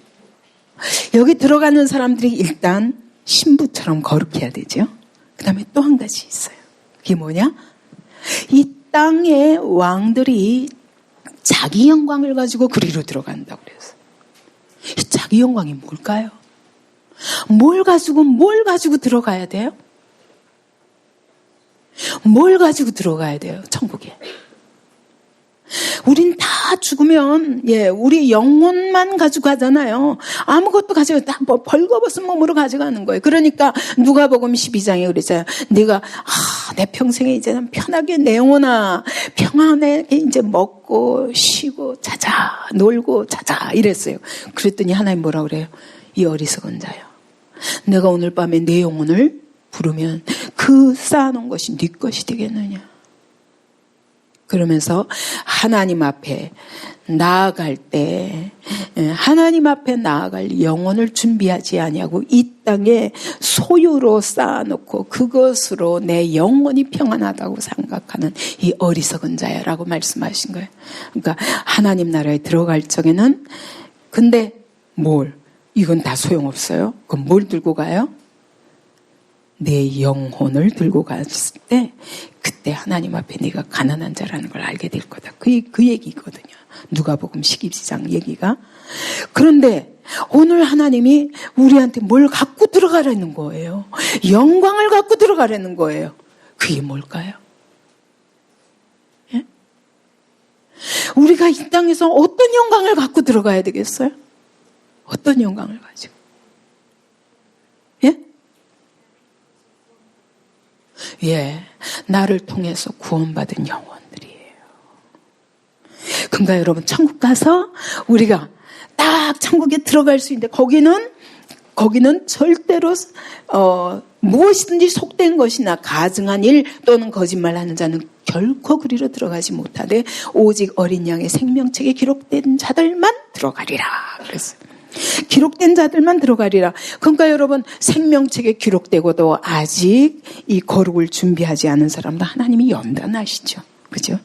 여기 들어가는 사람들이 일단 신부처럼 거룩해야 되죠. 그 다음에 또 한 가지 있어요. 그게 뭐냐? 이 땅의 왕들이 자기 영광을 가지고 그리로 들어간다고 그랬어요. 이 자기 영광이 뭘까요? 뭘 가지고 들어가야 돼요? 뭘 가지고 들어가야 돼요? 천국에. 우린 다 죽으면, 우리 영혼만 가지고 가잖아요. 아무것도 가지고 다 벌거벗은 몸으로 가져가는 거예요. 그러니까 누가복음 12장에 그랬어요. 내가, 내 평생에 이제는 편하게 내 영혼아, 평안하게 이제 먹고, 쉬고, 자자, 놀고, 자자, 이랬어요. 그랬더니 하나님 뭐라 그래요? 이 어리석은 자요. 내가 오늘 밤에 내 영혼을 부르면 그 쌓아놓은 것이 네 것이 되겠느냐. 그러면서 하나님 앞에 나아갈 때 하나님 앞에 나아갈 영혼을 준비하지 아니하고 이 땅에 소유로 쌓아놓고 그것으로 내 영혼이 평안하다고 생각하는 이 어리석은 자야라고 말씀하신 거예요. 그러니까 하나님 나라에 들어갈 적에는 근데 이건 다 소용없어요. 그럼 뭘 들고 가요? 내 영혼을 들고 갔을 때 그때 하나님 앞에 네가 가난한 자라는 걸 알게 될 거다. 그 얘기거든요. 누가복음 12장 얘기가. 그런데 오늘 하나님이 우리한테 뭘 갖고 들어가라는 거예요. 영광을 갖고 들어가라는 거예요. 그게 뭘까요? 예? 우리가 이 땅에서 어떤 영광을 갖고 들어가야 되겠어요? 어떤 영광을 가지고? 예? 예, 나를 통해서 구원받은 영혼들이에요. 그러니까 여러분, 천국 가서 우리가 딱 천국에 들어갈 수 있는데 거기는 절대로 무엇이든지 속된 것이나 가증한 일 또는 거짓말하는 자는 결코 그리로 들어가지 못하되 오직 어린 양의 생명책에 기록된 자들만 들어가리라 그랬어요. 기록된 자들만 들어가리라. 그러니까 여러분, 생명책에 기록되고도 아직 이 거룩을 준비하지 않은 사람도 하나님이 연단하시죠. 그죠?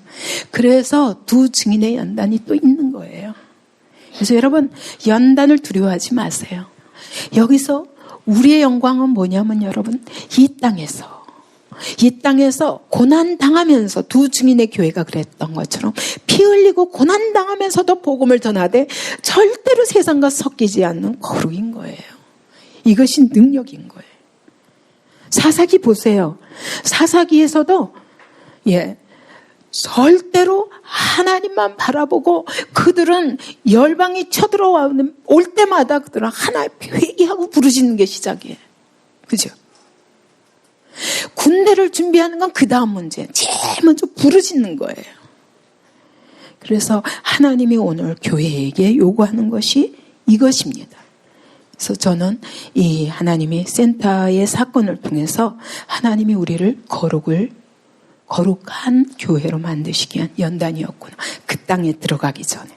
그래서 두 증인의 연단이 또 있는 거예요. 그래서 여러분, 연단을 두려워하지 마세요. 여기서 우리의 영광은 뭐냐면 여러분, 이 땅에서 고난 당하면서 두 증인의 교회가 그랬던 것처럼 피 흘리고 고난 당하면서도 복음을 전하되 절대로 세상과 섞이지 않는 거룩인 거예요. 이것이 능력인 거예요. 사사기 보세요. 사사기에서도 절대로 하나님만 바라보고 그들은 열방이 쳐들어올 때마다 그들은 하나님 회개하고 부르짖는 게 시작이에요. 그죠? 군대를 준비하는 건 그 다음 문제. 제일 먼저 부르짖는 거예요. 그래서 하나님이 오늘 교회에게 요구하는 것이 이것입니다. 그래서 저는 이 하나님이 센터의 사건을 통해서 하나님이 우리를 거룩한 교회로 만드시기 위한 연단이었구나. 그 땅에 들어가기 전에.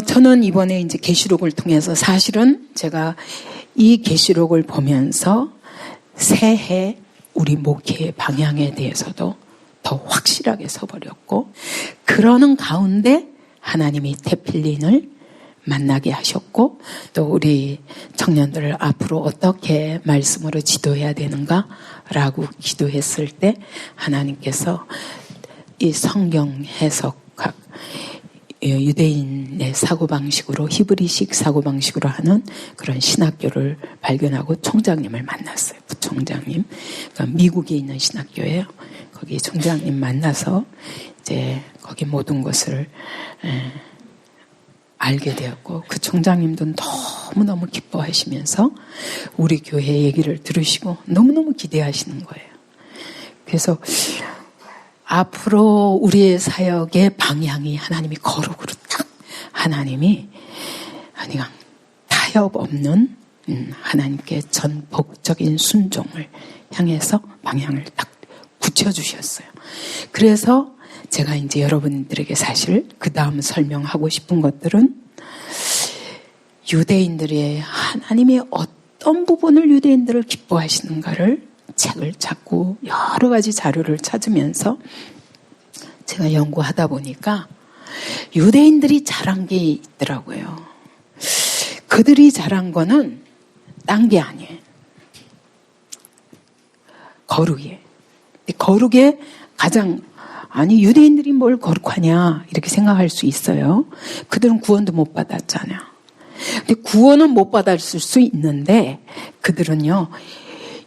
저는 이번에 이제 계시록을 통해서 사실은 제가 이 계시록을 보면서 새해 우리 목회의 방향에 대해서도 더 확실하게 서버렸고, 그러는 가운데 하나님이 테필린을 만나게 하셨고, 또 우리 청년들을 앞으로 어떻게 말씀으로 지도해야 되는가라고 기도했을 때 하나님께서 이 성경 해석학 유대인의 사고방식으로, 히브리식 사고방식으로 하는 그런 신학교를 발견하고 총장님을 만났어요. 부총장님. 그러니까 미국에 있는 신학교예요. 거기 총장님 만나서 이제 거기 모든 것을 알게 되었고, 그 총장님도 너무너무 기뻐하시면서 우리 교회 얘기를 들으시고 너무너무 기대하시는 거예요. 그래서 앞으로 우리의 사역의 방향이 하나님이 거룩으로 딱, 하나님이 그냥 타협 없는 하나님께 전폭적인 순종을 향해서 방향을 딱 붙여주셨어요. 그래서 제가 이제 여러분들에게 사실 그 다음 설명하고 싶은 것들은 유대인들의 하나님이 어떤 부분을 유대인들을 기뻐하시는가를 책을 찾고 여러 가지 자료를 찾으면서 제가 연구하다 보니까 유대인들이 잘한 게 있더라고요. 그들이 잘한 거는 딴 게 아니에요. 거룩이에요. 거룩에 가장, 아니 유대인들이 뭘 거룩하냐 이렇게 생각할 수 있어요. 그들은 구원도 못 받았잖아요. 근데 구원은 못 받았을 수 있는데 그들은요,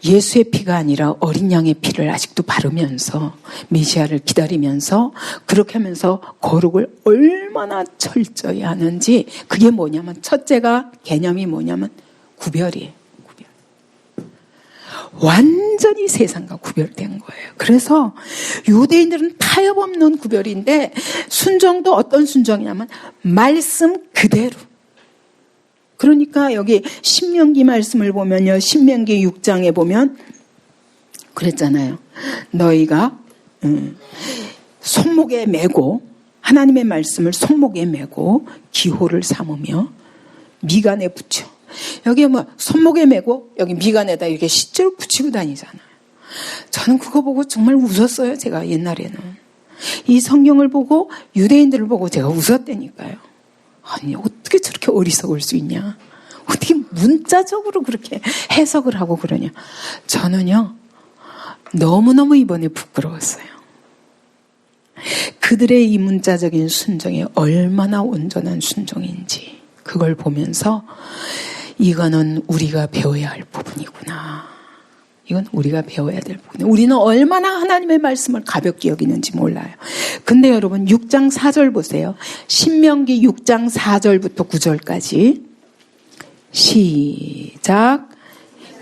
예수의 피가 아니라 어린 양의 피를 아직도 바르면서 메시아를 기다리면서 그렇게 하면서 거룩을 얼마나 철저히 하는지, 그게 뭐냐면 첫째가 개념이 뭐냐면 구별이에요. 구별. 완전히 세상과 구별된 거예요. 그래서 유대인들은 타협 없는 구별인데 순종도 어떤 순종이냐면 말씀 그대로. 그러니까 여기 신명기 말씀을 보면요, 신명기 6장에 보면 그랬잖아요. 너희가 손목에 메고, 하나님의 말씀을 손목에 메고 기호를 삼으며 미간에 붙여. 여기 뭐 손목에 메고 여기 미간에다 이렇게 실제로 붙이고 다니잖아요. 저는 그거 보고 정말 웃었어요. 제가 옛날에는 이 성경을 보고 유대인들을 보고 제가 웃었다니까요. 아니 어떻게 저렇게 어리석을 수 있냐, 어떻게 문자적으로 그렇게 해석을 하고 그러냐. 저는요 너무너무 이번에 부끄러웠어요. 그들의 이 문자적인 순종이 얼마나 온전한 순종인지 그걸 보면서 이거는 우리가 배워야 할 부분이구나. 이건 우리가 배워야 될 부분이에요. 우리는 얼마나 하나님의 말씀을 가볍게 여기는지 몰라요. 근데 여러분 6장 4절 보세요. 신명기 6장 4절부터 9절까지 시작.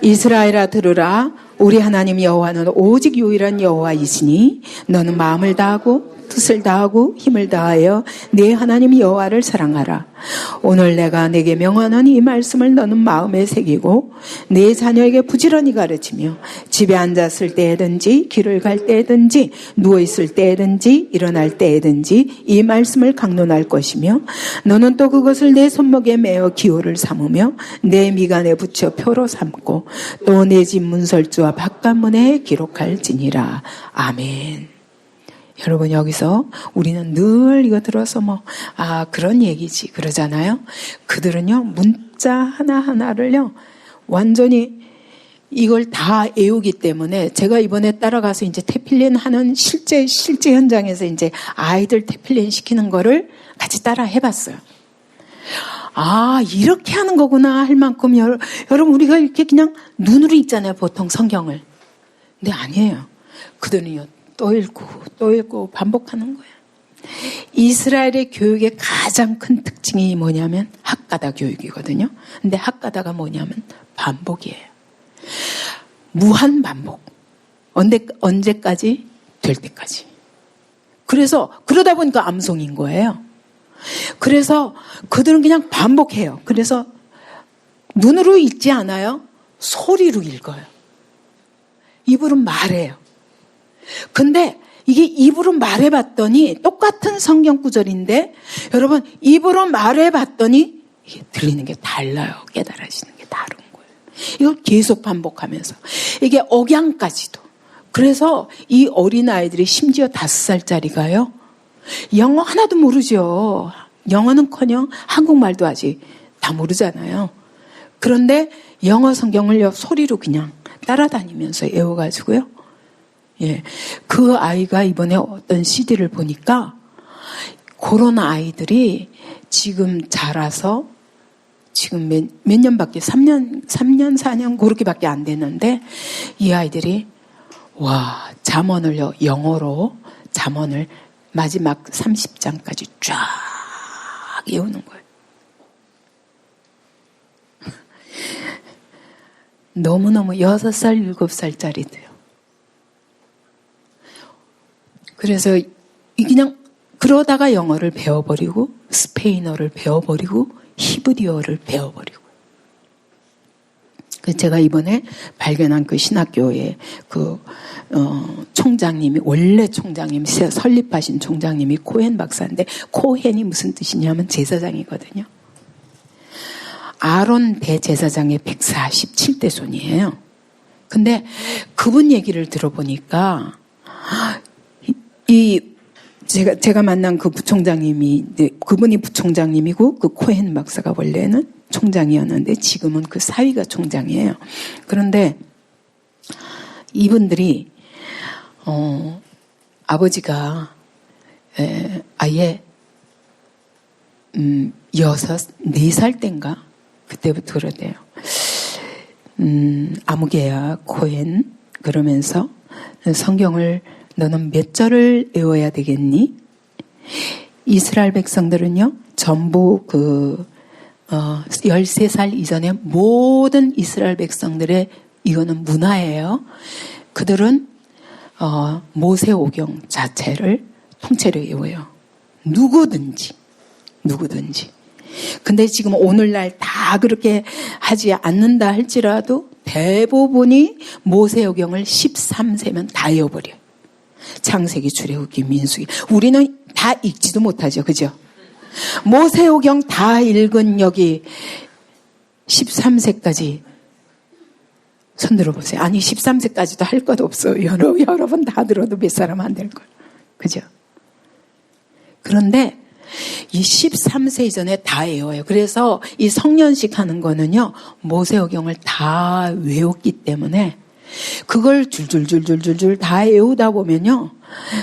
이스라엘아 들으라. 우리 하나님 여호와는 오직 유일한 여호와이시니 너는 마음을 다하고 뜻을 다하고 힘을 다하여 네 하나님 여호와를 사랑하라. 오늘 내가 내게 명하는 이 말씀을 너는 마음에 새기고 네 자녀에게 부지런히 가르치며 집에 앉았을 때든지 길을 갈 때든지 누워있을 때든지 일어날 때든지 이 말씀을 강론할 것이며 너는 또 그것을 내 손목에 매어 기호를 삼으며 내 미간에 붙여 표로 삼고 또 내 집 문설주와 바깥문에 기록할지니라. 아멘. 여러분, 여기서 우리는 늘 이거 들어서 그런 얘기지 그러잖아요. 그들은요, 문자 하나하나를요, 완전히 이걸 다 애우기 때문에 제가 이번에 따라가서 이제 태필린 하는 실제 현장에서 이제 아이들 태필린 시키는 거를 같이 따라 해봤어요. 이렇게 하는 거구나 할 만큼 여러분, 우리가 이렇게 그냥 눈으로 읽잖아요, 보통 성경을. 근데 아니에요. 그들은요, 또 읽고 반복하는 거예요. 이스라엘의 교육의 가장 큰 특징이 뭐냐면 학가다 교육이거든요. 근데 학가다가 뭐냐면 반복이에요. 무한 반복. 언제까지? 될 때까지. 그래서 그러다 보니까 암송인 거예요. 그래서 그들은 그냥 반복해요. 그래서 눈으로 읽지 않아요. 소리로 읽어요. 입으로 말해요. 근데 이게 입으로 말해봤더니 똑같은 성경 구절인데 여러분, 입으로 말해봤더니 이게 들리는 게 달라요. 깨달아지는 게 다른 거예요. 이걸 계속 반복하면서 이게 억양까지도. 그래서 이 어린아이들이 심지어 5살짜리가요, 영어 하나도 모르죠. 영어는커녕 한국말도 아직 다 모르잖아요. 그런데 영어 성경을 소리로 그냥 따라다니면서 외워가지고요. 예, 그 아이가 이번에 어떤 CD를 보니까 그런 아이들이 지금 자라서 지금 몇 년밖에 3년 4년 그렇게밖에 안 됐는데 이 아이들이 잠언을요, 영어로 잠언을 마지막 30장까지 쫙 외우는 거예요. 너무너무 6살 7살짜리도요. 그래서 그냥 그러다가 영어를 배워버리고 스페인어를 배워버리고 히브리어를 배워버리고. 제가 이번에 발견한 그 신학교의 총장님이, 원래 총장님이, 설립하신 총장님이 코헨 박사인데, 코헨이 무슨 뜻이냐면 제사장이거든요. 아론 대제사장의 147대 손이에요. 근데 그분 얘기를 들어보니까 제가 만난 그 부총장님이, 그분이 부총장님이고 그 코헨 박사가 원래는 총장이었는데 지금은 그 사위가 총장이에요. 그런데 이분들이 아버지가 아예 4살 땐가 그때부터 그러대요. 아무개야 코헨, 그러면서 성경을 너는 몇 절을 외워야 되겠니? 이스라엘 백성들은요, 전부 13살 이전에 모든 이스라엘 백성들의 이거는 문화예요. 그들은 모세오경 자체를 통째로 외워요. 누구든지. 근데 지금 오늘날 다 그렇게 하지 않는다 할지라도 대부분이 모세오경을 13세면 다 외워버려요. 창세기, 출애굽기, 민수기. 우리는 다 읽지도 못하죠. 그죠? 모세오경 다 읽은 여기 13세까지 손 들어보세요. 아니 13세까지도 할 것 없어요. 여러 번 다 들어도 몇 사람 안 될 걸. 그죠? 그런데 이 13세 이전에 다 외워요. 그래서 이 성년식 하는 거는요, 모세오경을 다 외웠기 때문에 그걸 줄줄줄줄줄 다 외우다 보면요,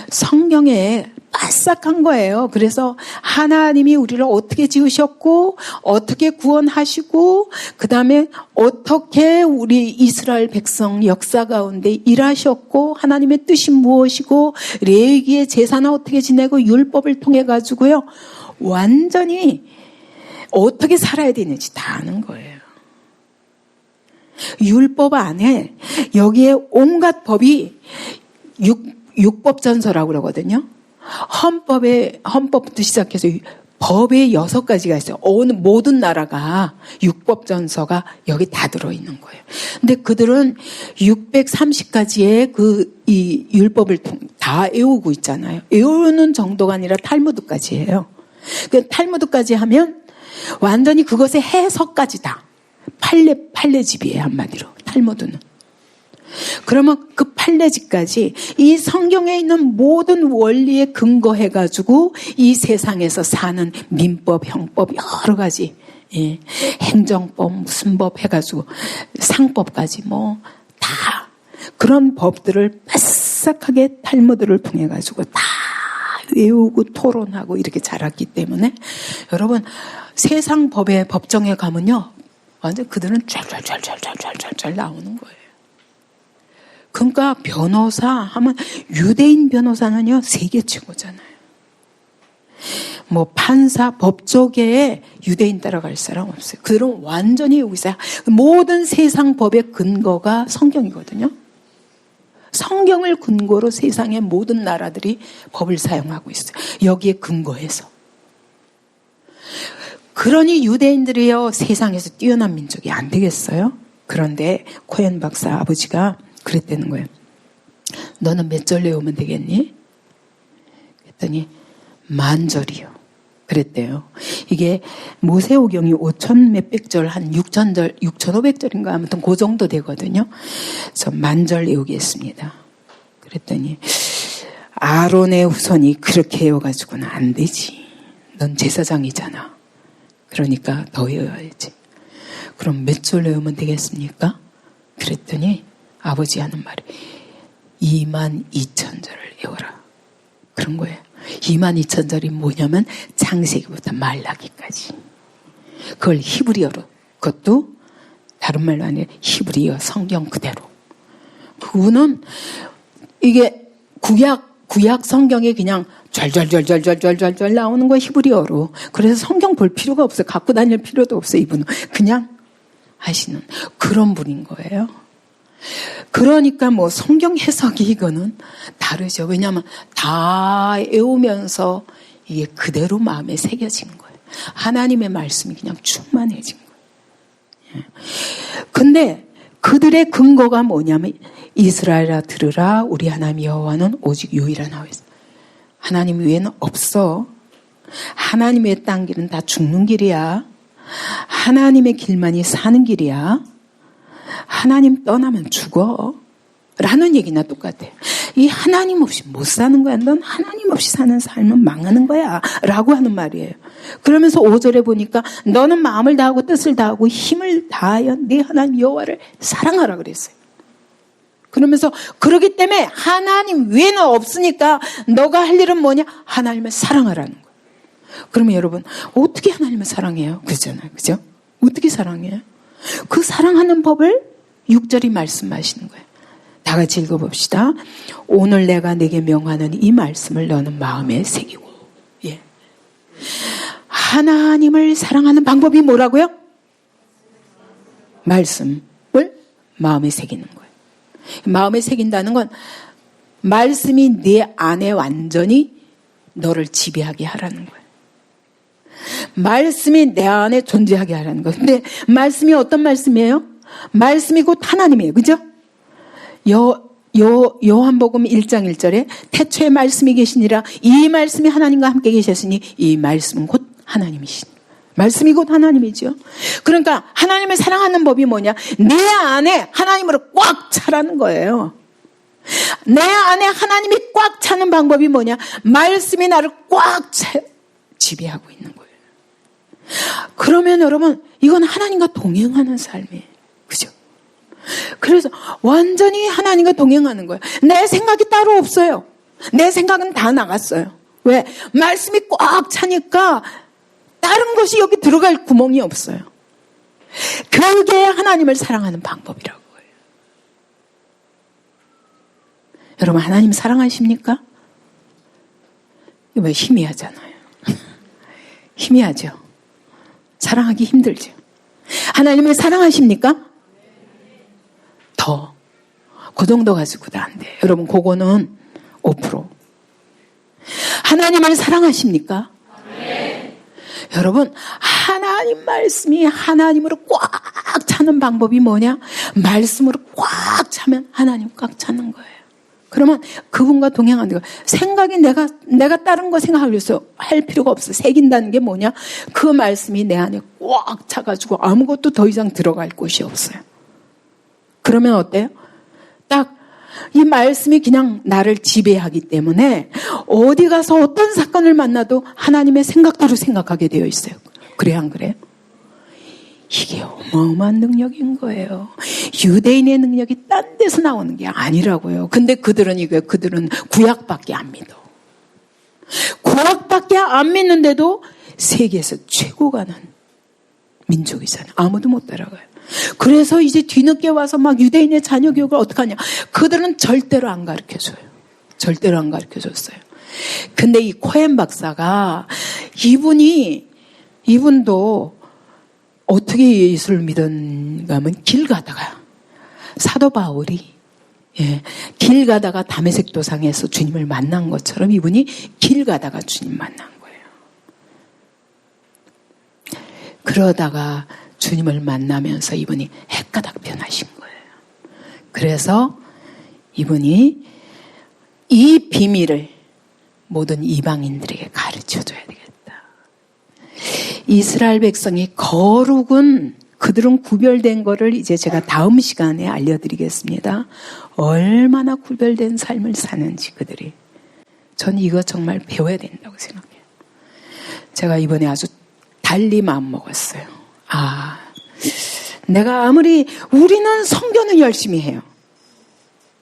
성경에 빠삭한 거예요. 그래서 하나님이 우리를 어떻게 지으셨고 어떻게 구원하시고 그 다음에 어떻게 우리 이스라엘 백성 역사 가운데 일하셨고 하나님의 뜻이 무엇이고 레위기의 제사는 어떻게 지내고 율법을 통해 가지고요, 완전히 어떻게 살아야 되는지 다 아는 거예요. 율법 안에 여기에 온갖 법이 육법전서라고 그러거든요. 헌법부터 시작해서 법에 6가지가 있어요. 모든 나라가 육법전서가 여기 다 들어있는 거예요. 근데 그들은 630가지의 이 율법을 다 외우고 있잖아요. 외우는 정도가 아니라 탈무드까지예요. 그 탈무드까지 하면 완전히 그것의 해석까지 다 판례집이에요. 한마디로 탈무드는. 그러면 그 판례집까지 이 성경에 있는 모든 원리에 근거해가지고 이 세상에서 사는 민법, 형법 여러 가지, 예, 행정법 무슨 법 해가지고 상법까지 뭐 다 그런 법들을 빠삭하게 탈무드를 통해 가지고 다 외우고 토론하고 이렇게 자랐기 때문에 여러분 세상 법에 법정에 가면요 완전 그들은 짤 나오는 거예요. 그러니까 변호사 하면 유대인 변호사는요 세계 최고잖아요. 뭐 판사, 법조계에 유대인 따라갈 사람 없어요. 그들은 완전히 여기 있어요. 모든 세상 법의 근거가 성경이거든요. 성경을 근거로 세상의 모든 나라들이 법을 사용하고 있어요. 여기에 근거해서. 그러니 유대인들이요 세상에서 뛰어난 민족이 안 되겠어요? 그런데 코엔 박사 아버지가 그랬다는 거예요. 너는 몇 절 외우면 되겠니? 그랬더니 10,000절이요. 그랬대요. 이게 모세오경이 5,000 몇백 절, 한 6,000절, 6,500절인가 아무튼 그 정도 되거든요. 그래서 10,000절 외우겠습니다. 그랬더니 아론의 후손이 그렇게 외워가지고는 안 되지. 넌 제사장이잖아. 그러니까 더 외워야지. 그럼 몇 절 외우면 되겠습니까? 그랬더니 아버지 하는 말이 22,000절을 외워라. 그런 거예요. 22,000절이 뭐냐면 창세기부터 말라기까지. 그걸 히브리어로, 그것도 다른 말로 아니라 히브리어 성경 그대로. 그거는 이게 구약 성경에 그냥 절 나오는 거 히브리어로. 그래서 성경 볼 필요가 없어요. 갖고 다닐 필요도 없어요. 이분은 그냥 하시는 그런 분인 거예요. 그러니까 뭐 성경 해석이 이거는 다르죠. 왜냐하면 다 외우면서 이게 그대로 마음에 새겨진 거예요. 하나님의 말씀이 그냥 충만해진 거예요. 근데 그들의 근거가 뭐냐면 이스라엘아 들으라 우리 하나님 여호와는 오직 유일한 하나님. 하나님 외에는 없어. 하나님의 딴 길은 다 죽는 길이야. 하나님의 길만이 사는 길이야. 하나님 떠나면 죽어. 라는 얘기나 똑같아요. 이 하나님 없이 못 사는 거야. 넌 하나님 없이 사는 삶은 망하는 거야. 라고 하는 말이에요. 그러면서 5절에 보니까 너는 마음을 다하고 뜻을 다하고 힘을 다하여 네 하나님 여호와를 사랑하라 그랬어요. 그러면서 그러기 때문에 하나님 외에는 없으니까 너가 할 일은 뭐냐? 하나님을 사랑하라는 거예요. 그러면 여러분 어떻게 하나님을 사랑해요? 그렇잖아요. 그죠? 어떻게 사랑해요? 그 사랑하는 법을 6절이 말씀하시는 거예요. 다 같이 읽어봅시다. 오늘 내가 내게 명하는 이 말씀을 너는 마음에 새기고. 예. 하나님을 사랑하는 방법이 뭐라고요? 말씀을 마음에 새기는 거예요. 마음에 새긴다는 건 말씀이 내 안에 완전히 너를 지배하게 하라는 거예요. 말씀이 내 안에 존재하게 하라는 거예요. 근데 말씀이 어떤 말씀이에요? 말씀이 곧 하나님이에요. 그죠? 요한복음 1장 1절에 태초에 말씀이 계시니라 이 말씀이 하나님과 함께 계셨으니 이 말씀은 곧 하나님이시니. 말씀이 곧 하나님이죠. 그러니까 하나님을 사랑하는 법이 뭐냐? 내 안에 하나님으로 꽉 차라는 거예요. 내 안에 하나님이 꽉 차는 방법이 뭐냐? 말씀이 나를 꽉 지배하고 있는 거예요. 그러면 여러분 이건 하나님과 동행하는 삶이에요. 그죠? 그래서 완전히 하나님과 동행하는 거예요. 내 생각이 따로 없어요. 내 생각은 다 나갔어요. 왜? 말씀이 꽉 차니까 다른 것이 여기 들어갈 구멍이 없어요. 그게 하나님을 사랑하는 방법이라고 해요. 여러분 하나님 사랑하십니까? 이거 희미하잖아요. 희미하죠. 사랑하기 힘들죠. 하나님을 사랑하십니까? 더. 그 정도 가지고도 안 돼. 여러분, 그거는 5%. 하나님을 사랑하십니까? 네. 여러분, 하나님 말씀이 하나님으로 꽉 차는 방법이 뭐냐? 말씀으로 꽉 차면 하나님 꽉 차는 거예요. 그러면 그분과 동행하는 거예요. 생각이 내가 다른 거 생각하려서 할 필요가 없어. 새긴다는 게 뭐냐? 그 말씀이 내 안에 꽉 차가지고 아무것도 더 이상 들어갈 곳이 없어요. 그러면 어때요? 딱 이 말씀이 그냥 나를 지배하기 때문에 어디 가서 어떤 사건을 만나도 하나님의 생각대로 생각하게 되어 있어요. 그래 안 그래요? 이게 어마어마한 능력인 거예요. 유대인의 능력이 딴 데서 나오는 게 아니라고요. 근데 그들은 구약밖에 안 믿어. 구약밖에 안 믿는데도 세계에서 최고가는 민족이잖아요. 아무도 못 따라가요. 그래서 이제 뒤늦게 와서 막 유대인의 자녀 교육을 어떻게 하냐. 그들은 절대로 안 가르쳐줘요. 절대로 안 가르쳐줬어요. 근데 이 코엔 박사가 이분도 어떻게 예수를 믿었는가 하면 길 가다가 사도 바울이 길 가다가 다메섹 도상에서 주님을 만난 것처럼 이분이 길 가다가 주님 만난 거예요. 그러다가 주님을 만나면서 이분이 헷가닥 변하신 거예요. 그래서 이분이 이 비밀을 모든 이방인들에게 가르쳐줘야 되겠다. 이스라엘 백성이 거룩은 그들은 구별된 거를 이제 제가 다음 시간에 알려드리겠습니다. 얼마나 구별된 삶을 사는지 그들이. 전 이거 정말 배워야 된다고 생각해요. 제가 이번에 아주 달리 마음 먹었어요. 내가 우리는 성교는 열심히 해요.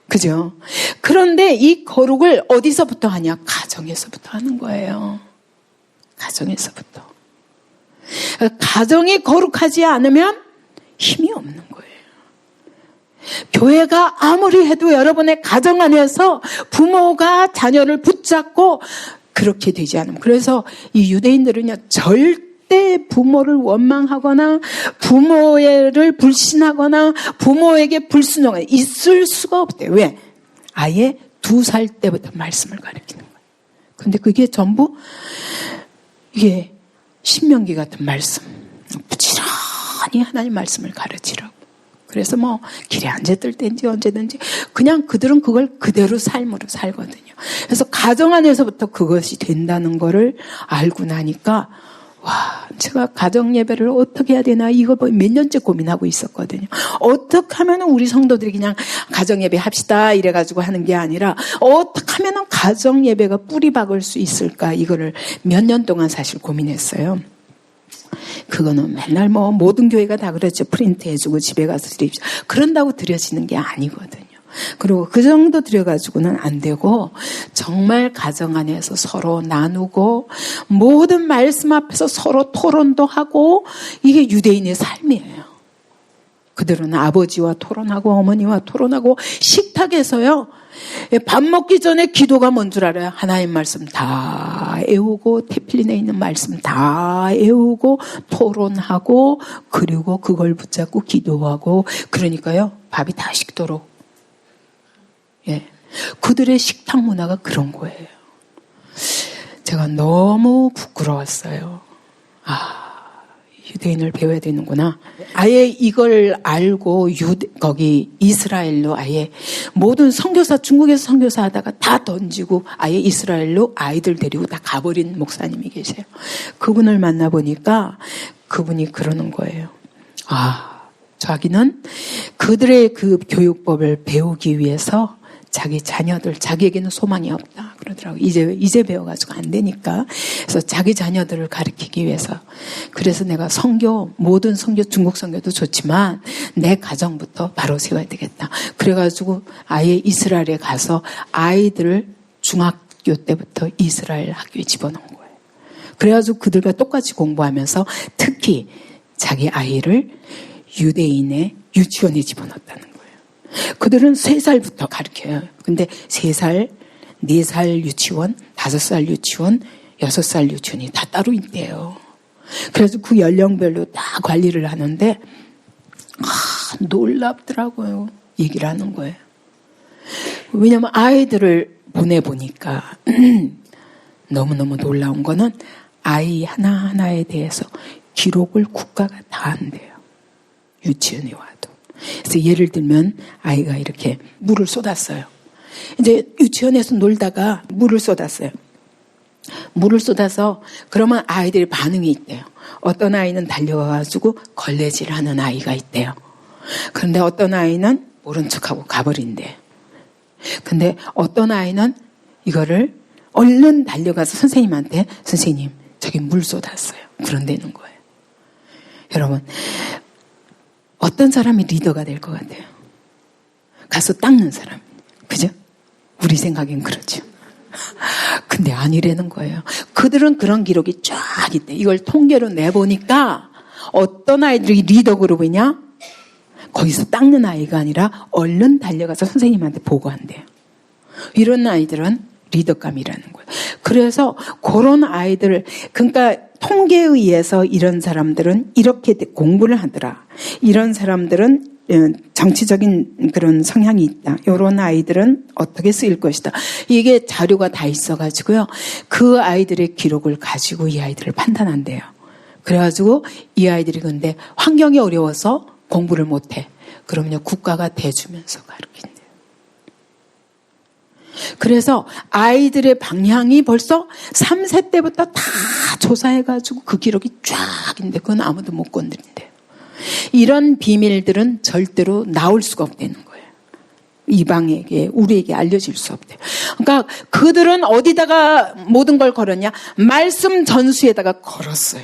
그죠? 그런데 이 거룩을 어디서부터 하냐? 가정에서부터 하는 거예요. 가정에서부터. 가정이 거룩하지 않으면 힘이 없는 거예요. 교회가 아무리 해도 여러분의 가정 안에서 부모가 자녀를 붙잡고 그렇게 되지 않으면. 그래서 이 유대인들은요, 절대 부모를 원망하거나 부모를 불신하거나 부모에게 불순종하거나 있을 수가 없대요. 왜? 아예 2살 때부터 말씀을 가르치는 거예요. 근데 그게 전부 이게 신명기 같은 말씀, 부지런히 하나님 말씀을 가르치라고. 그래서 길에 앉아들 때인지 언제든지 그냥 그들은 그걸 그대로 삶으로 살거든요. 그래서 가정 안에서부터 그것이 된다는 거를 알고 나니까 제가 가정 예배를 어떻게 해야 되나 이거 몇 년째 고민하고 있었거든요. 어떻게 하면 우리 성도들이 그냥 가정 예배 합시다 이래가지고 하는 게 아니라 어떻게 하면 가정 예배가 뿌리 박을 수 있을까 이거를 몇 년 동안 사실 고민했어요. 그거는 맨날 모든 교회가 다 그렇죠. 프린트 해주고 집에 가서 드립시다. 그런다고 드려지는 게 아니거든요. 그리고 그 정도 드려가지고는 안 되고 정말 가정 안에서 서로 나누고 모든 말씀 앞에서 서로 토론도 하고 이게 유대인의 삶이에요. 그들은 아버지와 토론하고 어머니와 토론하고 식탁에서요. 밥 먹기 전에 기도가 뭔 줄 알아요? 하나님 말씀 다 외우고 테필린에 있는 말씀 다 외우고 토론하고 그리고 그걸 붙잡고 기도하고 그러니까요. 밥이 다 식도록 그들의 식탁 문화가 그런 거예요. 제가 너무 부끄러웠어요. 유대인을 배워야 되는구나. 아예 이걸 알고 거기 이스라엘로 아예 모든 선교사 중국에서 선교사 하다가 다 던지고 아예 이스라엘로 아이들 데리고 다 가버린 목사님이 계세요. 그분을 만나보니까 그분이 그러는 거예요. 자기는 그들의 그 교육법을 배우기 위해서 자기 자녀들, 자기에게는 소망이 없다. 그러더라고요. 이제 배워가지고 안 되니까. 그래서 자기 자녀들을 가르치기 위해서. 그래서 내가 모든 선교, 중국 선교도 좋지만 내 가정부터 바로 세워야 되겠다. 그래가지고 아예 이스라엘에 가서 아이들을 중학교 때부터 이스라엘 학교에 집어넣은 거예요. 그래가지고 그들과 똑같이 공부하면서 특히 자기 아이를 유대인의 유치원에 집어넣었다는 거예요. 그들은 3살부터 가르쳐요. 근데 3살, 4살 유치원, 5살 유치원, 6살 유치원이 다 따로 있대요. 그래서 그 연령별로 다 관리를 하는데 놀랍더라고요. 얘기를 하는 거예요. 왜냐하면 아이들을 보내보니까 너무너무 놀라운 거는 아이 하나하나에 대해서 기록을 국가가 다 한대요. 유치원에 와도. 그래서 예를 들면 아이가 이렇게 물을 쏟았어요. 이제 유치원에서 놀다가 물을 쏟았어요. 물을 쏟아서 그러면 아이들의 반응이 있대요. 어떤 아이는 달려가가지고 걸레질을 하는 아이가 있대요. 그런데 어떤 아이는 모른 척하고 가버린대요. 근데 어떤 아이는 이거를 얼른 달려가서 선생님한테 선생님 저기 물 쏟았어요. 그런다는 거예요. 여러분 어떤 사람이 리더가 될 것 같아요? 가서 닦는 사람. 그죠? 우리 생각엔 그렇죠. 근데 아니라는 거예요. 그들은 그런 기록이 쫙 있대. 이걸 통계로 내보니까 어떤 아이들이 리더 그룹이냐? 거기서 닦는 아이가 아니라 얼른 달려가서 선생님한테 보고한대요. 이런 아이들은 리더감이라는 거예요. 그래서 그런 아이들, 그러니까 통계에 의해서 이런 사람들은 이렇게 공부를 하더라. 이런 사람들은 정치적인 그런 성향이 있다. 이런 아이들은 어떻게 쓰일 것이다. 이게 자료가 다 있어가지고요. 그 아이들의 기록을 가지고 이 아이들을 판단한대요. 그래가지고 이 아이들이 근데 환경이 어려워서 공부를 못해. 그러면요 국가가 대주면서 가르친대요. 그래서 아이들의 방향이 벌써 3세 때부터 다 조사해가지고 그 기록이 쫙 있는데 그건 아무도 못 건드린대요. 이런 비밀들은 절대로 나올 수가 없다는 거예요. 이방에게 우리에게 알려질 수 없대요. 그러니까 그들은 어디다가 모든 걸 걸었냐? 말씀 전수에다가 걸었어요.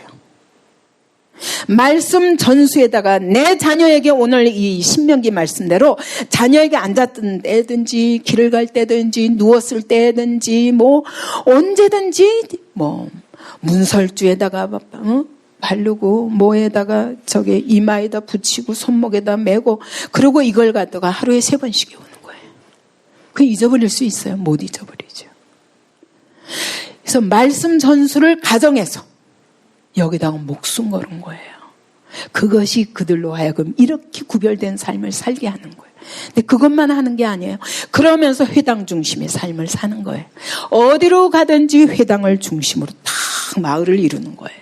말씀 전수에다가 내 자녀에게 오늘 이 신명기 말씀대로 자녀에게 앉았던 때든지 길을 갈 때든지 누웠을 때든지 뭐 언제든지 뭐 문설주에다가 바르고 뭐에다가 저게 이마에다 붙이고 손목에다 메고 그리고 이걸 갖다가 하루에 3번씩 오는 거예요. 그 잊어버릴 수 있어요? 못 잊어버리죠. 그래서 말씀 전수를 가정해서 여기다가 목숨 걸은 거예요. 그것이 그들로 하여금 이렇게 구별된 삶을 살게 하는 거예요. 근데 그것만 하는 게 아니에요. 그러면서 회당 중심의 삶을 사는 거예요. 어디로 가든지 회당을 중심으로 딱 마을을 이루는 거예요.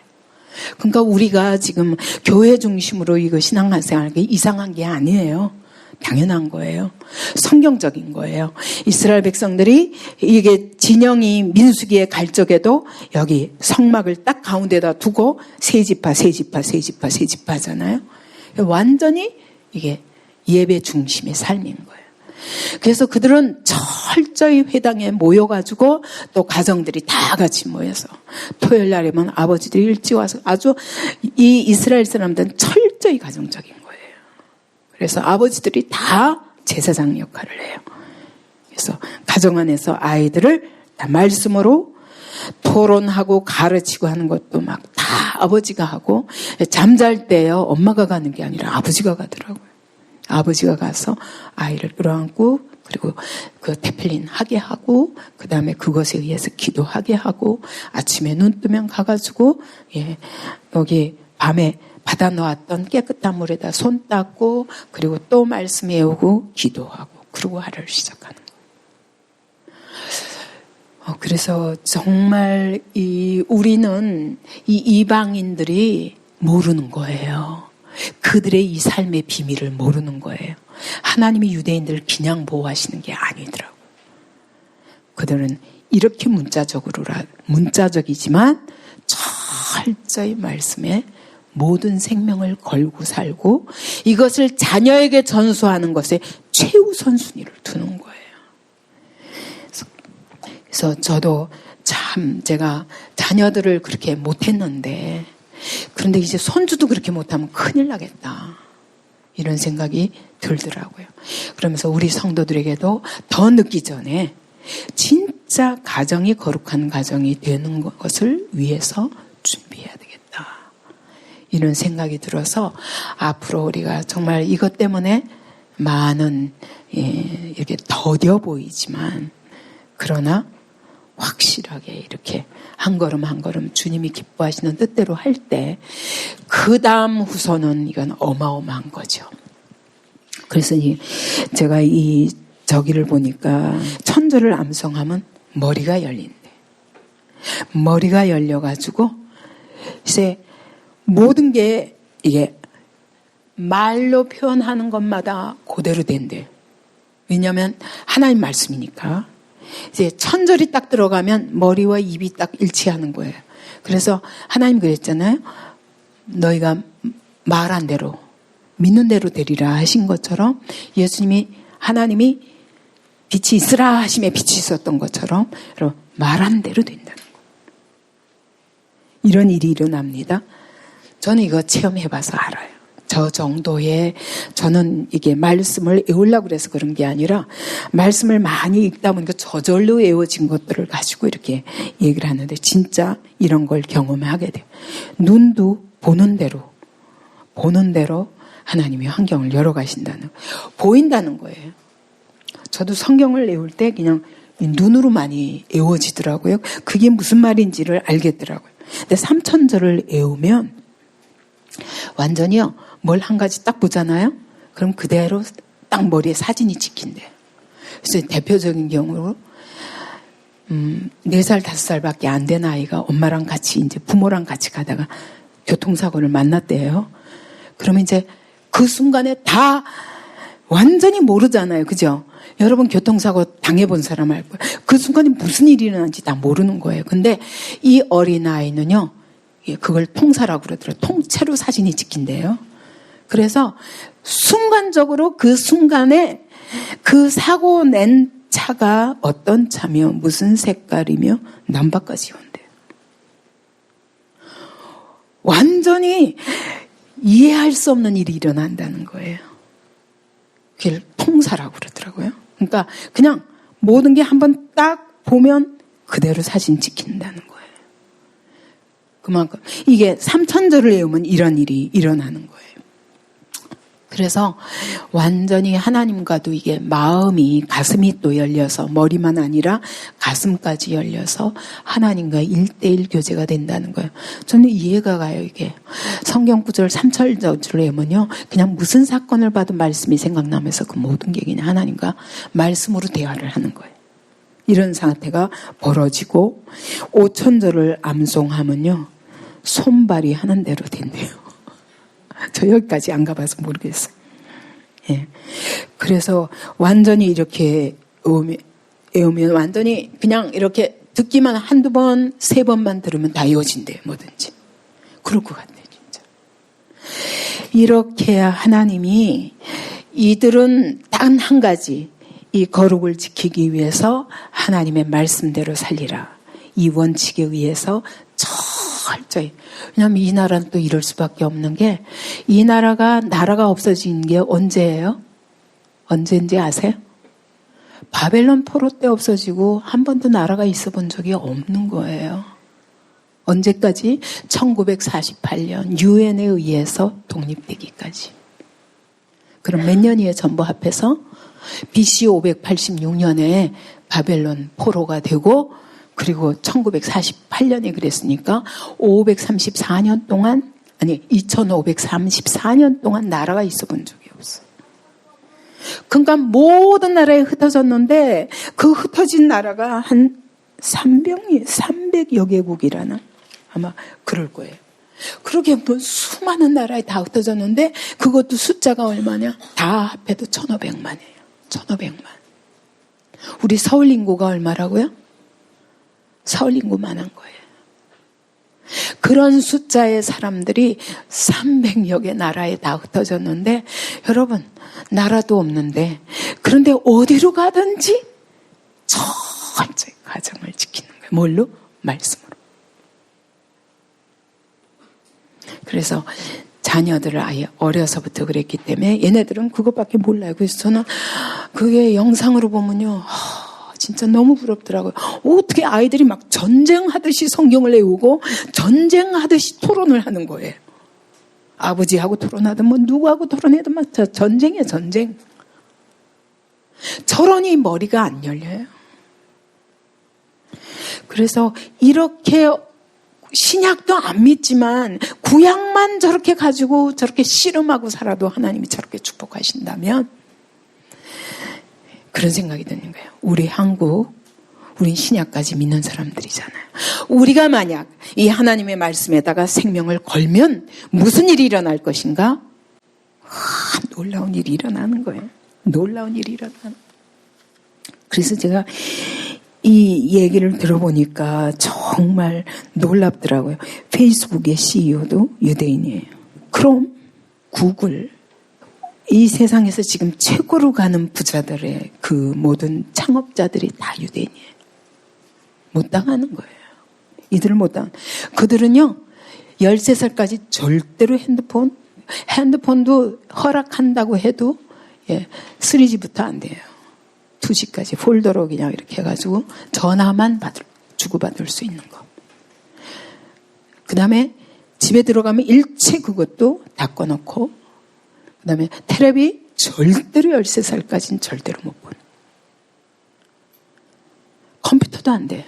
그러니까 우리가 지금 교회 중심으로 이거 신앙생활 하는 게 이상한 게 아니에요. 당연한 거예요. 성경적인 거예요. 이스라엘 백성들이 이게 진영이 민수기에 갈 적에도 여기 성막을 딱 가운데다 두고 세 지파잖아요. 완전히 이게 예배 중심의 삶인 거예요. 그래서 그들은 철저히 회당에 모여가지고 또 가정들이 다 같이 모여서 토요일 날이면 아버지들이 일찍 와서 아주 이 이스라엘 사람들은 철저히 가정적인 거예요. 그래서 아버지들이 다 제사장 역할을 해요. 그래서 가정 안에서 아이들을 다 말씀으로 토론하고 가르치고 하는 것도 막 다 아버지가 하고 잠잘 때요 엄마가 가는 게 아니라 아버지가 가더라고요. 아버지가 가서 아이를 끌어안고 그리고 그 테필린 하게 하고 그 다음에 그것에 의해서 기도하게 하고 아침에 눈 뜨면 가가지고 여기 밤에 받아 놓았던 깨끗한 물에다 손 닦고 그리고 또 말씀 외우고 기도하고 그리고 하루를 시작하는 거예요. 그래서 정말 우리는 이 이방인들이 모르는 거예요. 그들의 이 삶의 비밀을 모르는 거예요. 하나님이 유대인들을 그냥 보호하시는 게 아니더라고요. 그들은 이렇게 문자적이지만 철저히 말씀에 모든 생명을 걸고 살고 이것을 자녀에게 전수하는 것에 최우선 순위를 두는 거예요. 그래서 저도 참 제가 자녀들을 그렇게 못했는데 그런데 이제 손주도 그렇게 못하면 큰일 나겠다. 이런 생각이 들더라고요. 그러면서 우리 성도들에게도 더 늦기 전에 진짜 가정이 거룩한 가정이 되는 것을 위해서 준비해야 되겠다. 이런 생각이 들어서 앞으로 우리가 정말 이것 때문에 많은 이렇게 더뎌 보이지만 그러나 확실하게 이렇게 한 걸음 한 걸음 주님이 기뻐하시는 뜻대로 할 때 그 다음 후손은 이건 어마어마한 거죠. 그래서 제가 저기를 보니까 천절을 암송하면 머리가 열린대. 머리가 열려가지고 이제 모든 게 이게 말로 표현하는 것마다 그대로 된대. 왜냐하면 하나님 말씀이니까. 이제 천절이 딱 들어가면 머리와 입이 딱 일치하는 거예요. 그래서 하나님 그랬잖아요. 너희가 말한 대로 믿는 대로 되리라 하신 것처럼 하나님이 빛이 있으라 하심에 빛이 있었던 것처럼 말한 대로 된다는 거예요. 이런 일이 일어납니다. 저는 이거 체험해봐서 알아요. 저 정도의 저는 이게 말씀을 외우려고 그래서 그런 게 아니라 말씀을 많이 읽다 보니까 저절로 외워진 것들을 가지고 이렇게 얘기를 하는데 진짜 이런 걸 경험하게 돼요. 눈도 보는 대로 하나님이 환경을 열어가신다는 보인다는 거예요. 저도 성경을 외울 때 그냥 눈으로 많이 외워지더라고요. 그게 무슨 말인지를 알겠더라고요. 근데 3천절을 외우면 완전히요. 뭘 한 가지 딱 보잖아요. 그럼 그대로 딱 머리에 사진이 찍힌대요. 그래서 대표적인 경우로 4살, 5살밖에 안 된 아이가 엄마랑 같이 이제 부모랑 같이 가다가 교통사고를 만났대요. 그러면 이제 그 순간에 다 완전히 모르잖아요. 그죠? 여러분 교통사고 당해본 사람 알 거예요. 그 순간에 무슨 일이 일어난지 다 모르는 거예요. 근데 이 어린아이는요. 그걸 통사라고 그러더라고요. 통째로 사진이 찍힌대요. 그래서 순간적으로 그 순간에 그 사고 낸 차가 어떤 차며 무슨 색깔이며 넘버까지 온대요. 완전히 이해할 수 없는 일이 일어난다는 거예요. 그걸 통사라고 그러더라고요. 그러니까 그냥 모든 게 한번 딱 보면 그대로 사진 찍힌다는 거예요. 그만큼 이게 3천절을 외우면 이런 일이 일어나는 거예요. 그래서 완전히 하나님과도 이게 가슴이 또 열려서 머리만 아니라 가슴까지 열려서 하나님과 1:1 교제가 된다는 거예요. 저는 이해가 가요, 이게. 성경 구절 3천절을 외우면요. 그냥 무슨 사건을 봐도 말씀이 생각나면서 그 모든 게 그냥 하나님과 말씀으로 대화를 하는 거예요. 이런 상태가 벌어지고 5천절을 암송하면요. 손발이 하는 대로 된대요. 저 여기까지 안 가봐서 모르겠어요. 예. 그래서 완전히 이렇게 외우면 완전히 그냥 이렇게 듣기만 한두 번, 3번만 들으면 다 이어진대요. 뭐든지. 그럴 것 같아요. 진짜. 이렇게 하나님이 이들은 단 한 가지 이 거룩을 지키기 위해서 하나님의 말씀대로 살리라. 이 원칙에 의해서 철저히. 왜냐하면 이 나라는 또 이럴 수밖에 없는 게 이 나라가 없어진 게 언제예요? 언제인지 아세요? 바벨론 포로 때 없어지고 한 번도 나라가 있어 본 적이 없는 거예요. 언제까지? 1948년 유엔에 의해서 독립되기까지. 그럼 몇 년이에요? 전부 합해서? BC 586년에 바벨론 포로가 되고 그리고 1948년에 그랬으니까 2534년 동안 나라가 있어 본 적이 없어요. 그러니까 모든 나라에 흩어졌는데 그 흩어진 나라가 한 300여 개국이라나 아마 그럴 거예요. 그러게 뭐 수많은 나라에 다 흩어졌는데 그것도 숫자가 얼마냐? 다 합해도 1,500만이에요. 1,500만. 우리 서울 인구가 얼마라고요? 서울 인구만한 거예요. 그런 숫자의 사람들이 300여 개 나라에 다 흩어졌는데 여러분 나라도 없는데 그런데 어디로 가든지 철저히 가정을 지키는 거예요. 뭘로? 말씀으로. 그래서 자녀들을 아예 어려서부터 그랬기 때문에 얘네들은 그것밖에 몰라요. 그래서 저는 그게 영상으로 보면요. 진짜 너무 부럽더라고요. 어떻게 아이들이 막 전쟁하듯이 성경을 외우고 전쟁하듯이 토론을 하는 거예요. 아버지하고 토론하든 뭐 누구하고 토론해도 막 전쟁이에요. 전쟁. 저러니 머리가 안 열려요. 그래서 이렇게 신약도 안 믿지만 구약만 저렇게 가지고 저렇게 씨름하고 살아도 하나님이 저렇게 축복하신다면 그런 생각이 드는 거예요. 우리 한국, 우린 신약까지 믿는 사람들이잖아요. 우리가 만약 이 하나님의 말씀에다가 생명을 걸면 무슨 일이 일어날 것인가? 놀라운 일이 일어나는 거예요. 놀라운 일이 일어나는. 그래서 제가 이 얘기를 들어보니까 정말 놀랍더라고요. 페이스북의 CEO도 유대인이에요. 크롬, 구글, 이 세상에서 지금 최고로 가는 부자들의 그 모든 창업자들이 다 유대인이에요. 못 당하는 거예요. 이들을 못 당하는. 그들은요, 13살까지 절대로 핸드폰도 허락한다고 해도 3G부터 안 돼요. 2G까지 폴더로 그냥 이렇게 해가지고 전화만 주고받을 수 있는 거. 그 다음에 집에 들어가면 일체 그것도 다 꺼놓고, 그 다음에 텔레비 절대로 13살까지는 절대로 못 보는. 컴퓨터도 안 돼요.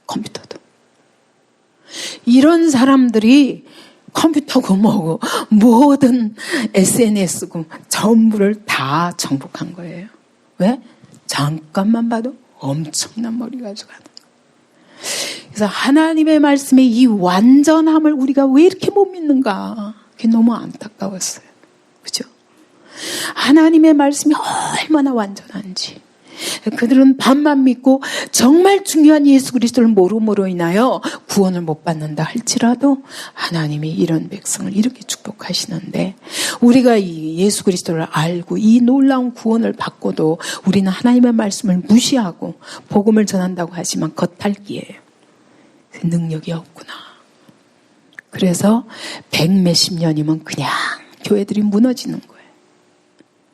컴퓨터도. 이런 사람들이 컴퓨터고 뭐고 모든 SNS고 전부를 다 정복한 거예요. 왜? 잠깐만 봐도 엄청난 머리 가지고 가는 거예요. 그래서 하나님의 말씀의 이 완전함을 우리가 왜 이렇게 못 믿는가? 그게 너무 안타까웠어요. 그죠? 하나님의 말씀이 얼마나 완전한지. 그들은 반만 믿고 정말 중요한 예수 그리스도를 모름으로 인하여 구원을 못 받는다 할지라도 하나님이 이런 백성을 이렇게 축복하시는데, 우리가 이 예수 그리스도를 알고 이 놀라운 구원을 받고도 우리는 하나님의 말씀을 무시하고 복음을 전한다고 하지만 겉핥기예요. 능력이 없구나. 그래서 100몇십 년이면 그냥 교회들이 무너지는 거예요.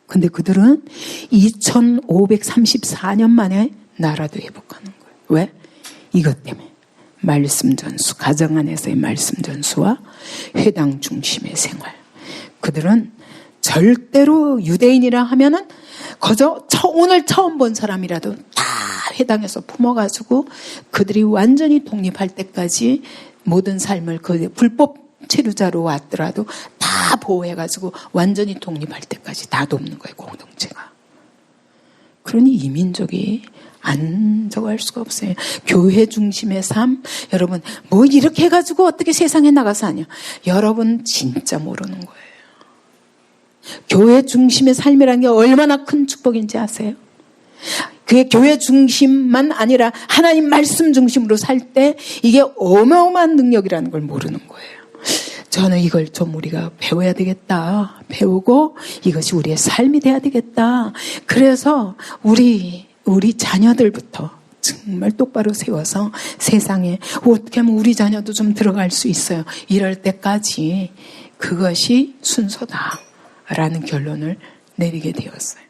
근데 그들은 2534년 만에 나라도 회복하는 거예요. 왜? 이것 때문에. 말씀 전수, 가정 안에서의 말씀 전수와 회당 중심의 생활. 그들은 절대로 유대인이라 하면은 거저 오늘 처음 본 사람이라도 다 회당에서 품어가지고 그들이 완전히 독립할 때까지 모든 삶을 그 불법 체류자로 왔더라도 다 보호해가지고 완전히 독립할 때까지 다 돕는 거예요, 공동체가. 그러니 이 민족이 안 저거 할 수가 없어요. 교회 중심의 삶, 여러분 뭐 이렇게 해가지고 어떻게 세상에 나가서 하냐. 여러분 진짜 모르는 거예요. 교회 중심의 삶이라는 게 얼마나 큰 축복인지 아세요? 그게 교회 중심만 아니라 하나님 말씀 중심으로 살 때 이게 어마어마한 능력이라는 걸 모르는 거예요. 저는 이걸 좀 우리가 배워야 되겠다. 배우고 이것이 우리의 삶이 돼야 되겠다. 그래서 우리 자녀들부터 정말 똑바로 세워서 세상에 어떻게 하면 우리 자녀도 좀 들어갈 수 있어요. 이럴 때까지 그것이 순서다라는 결론을 내리게 되었어요.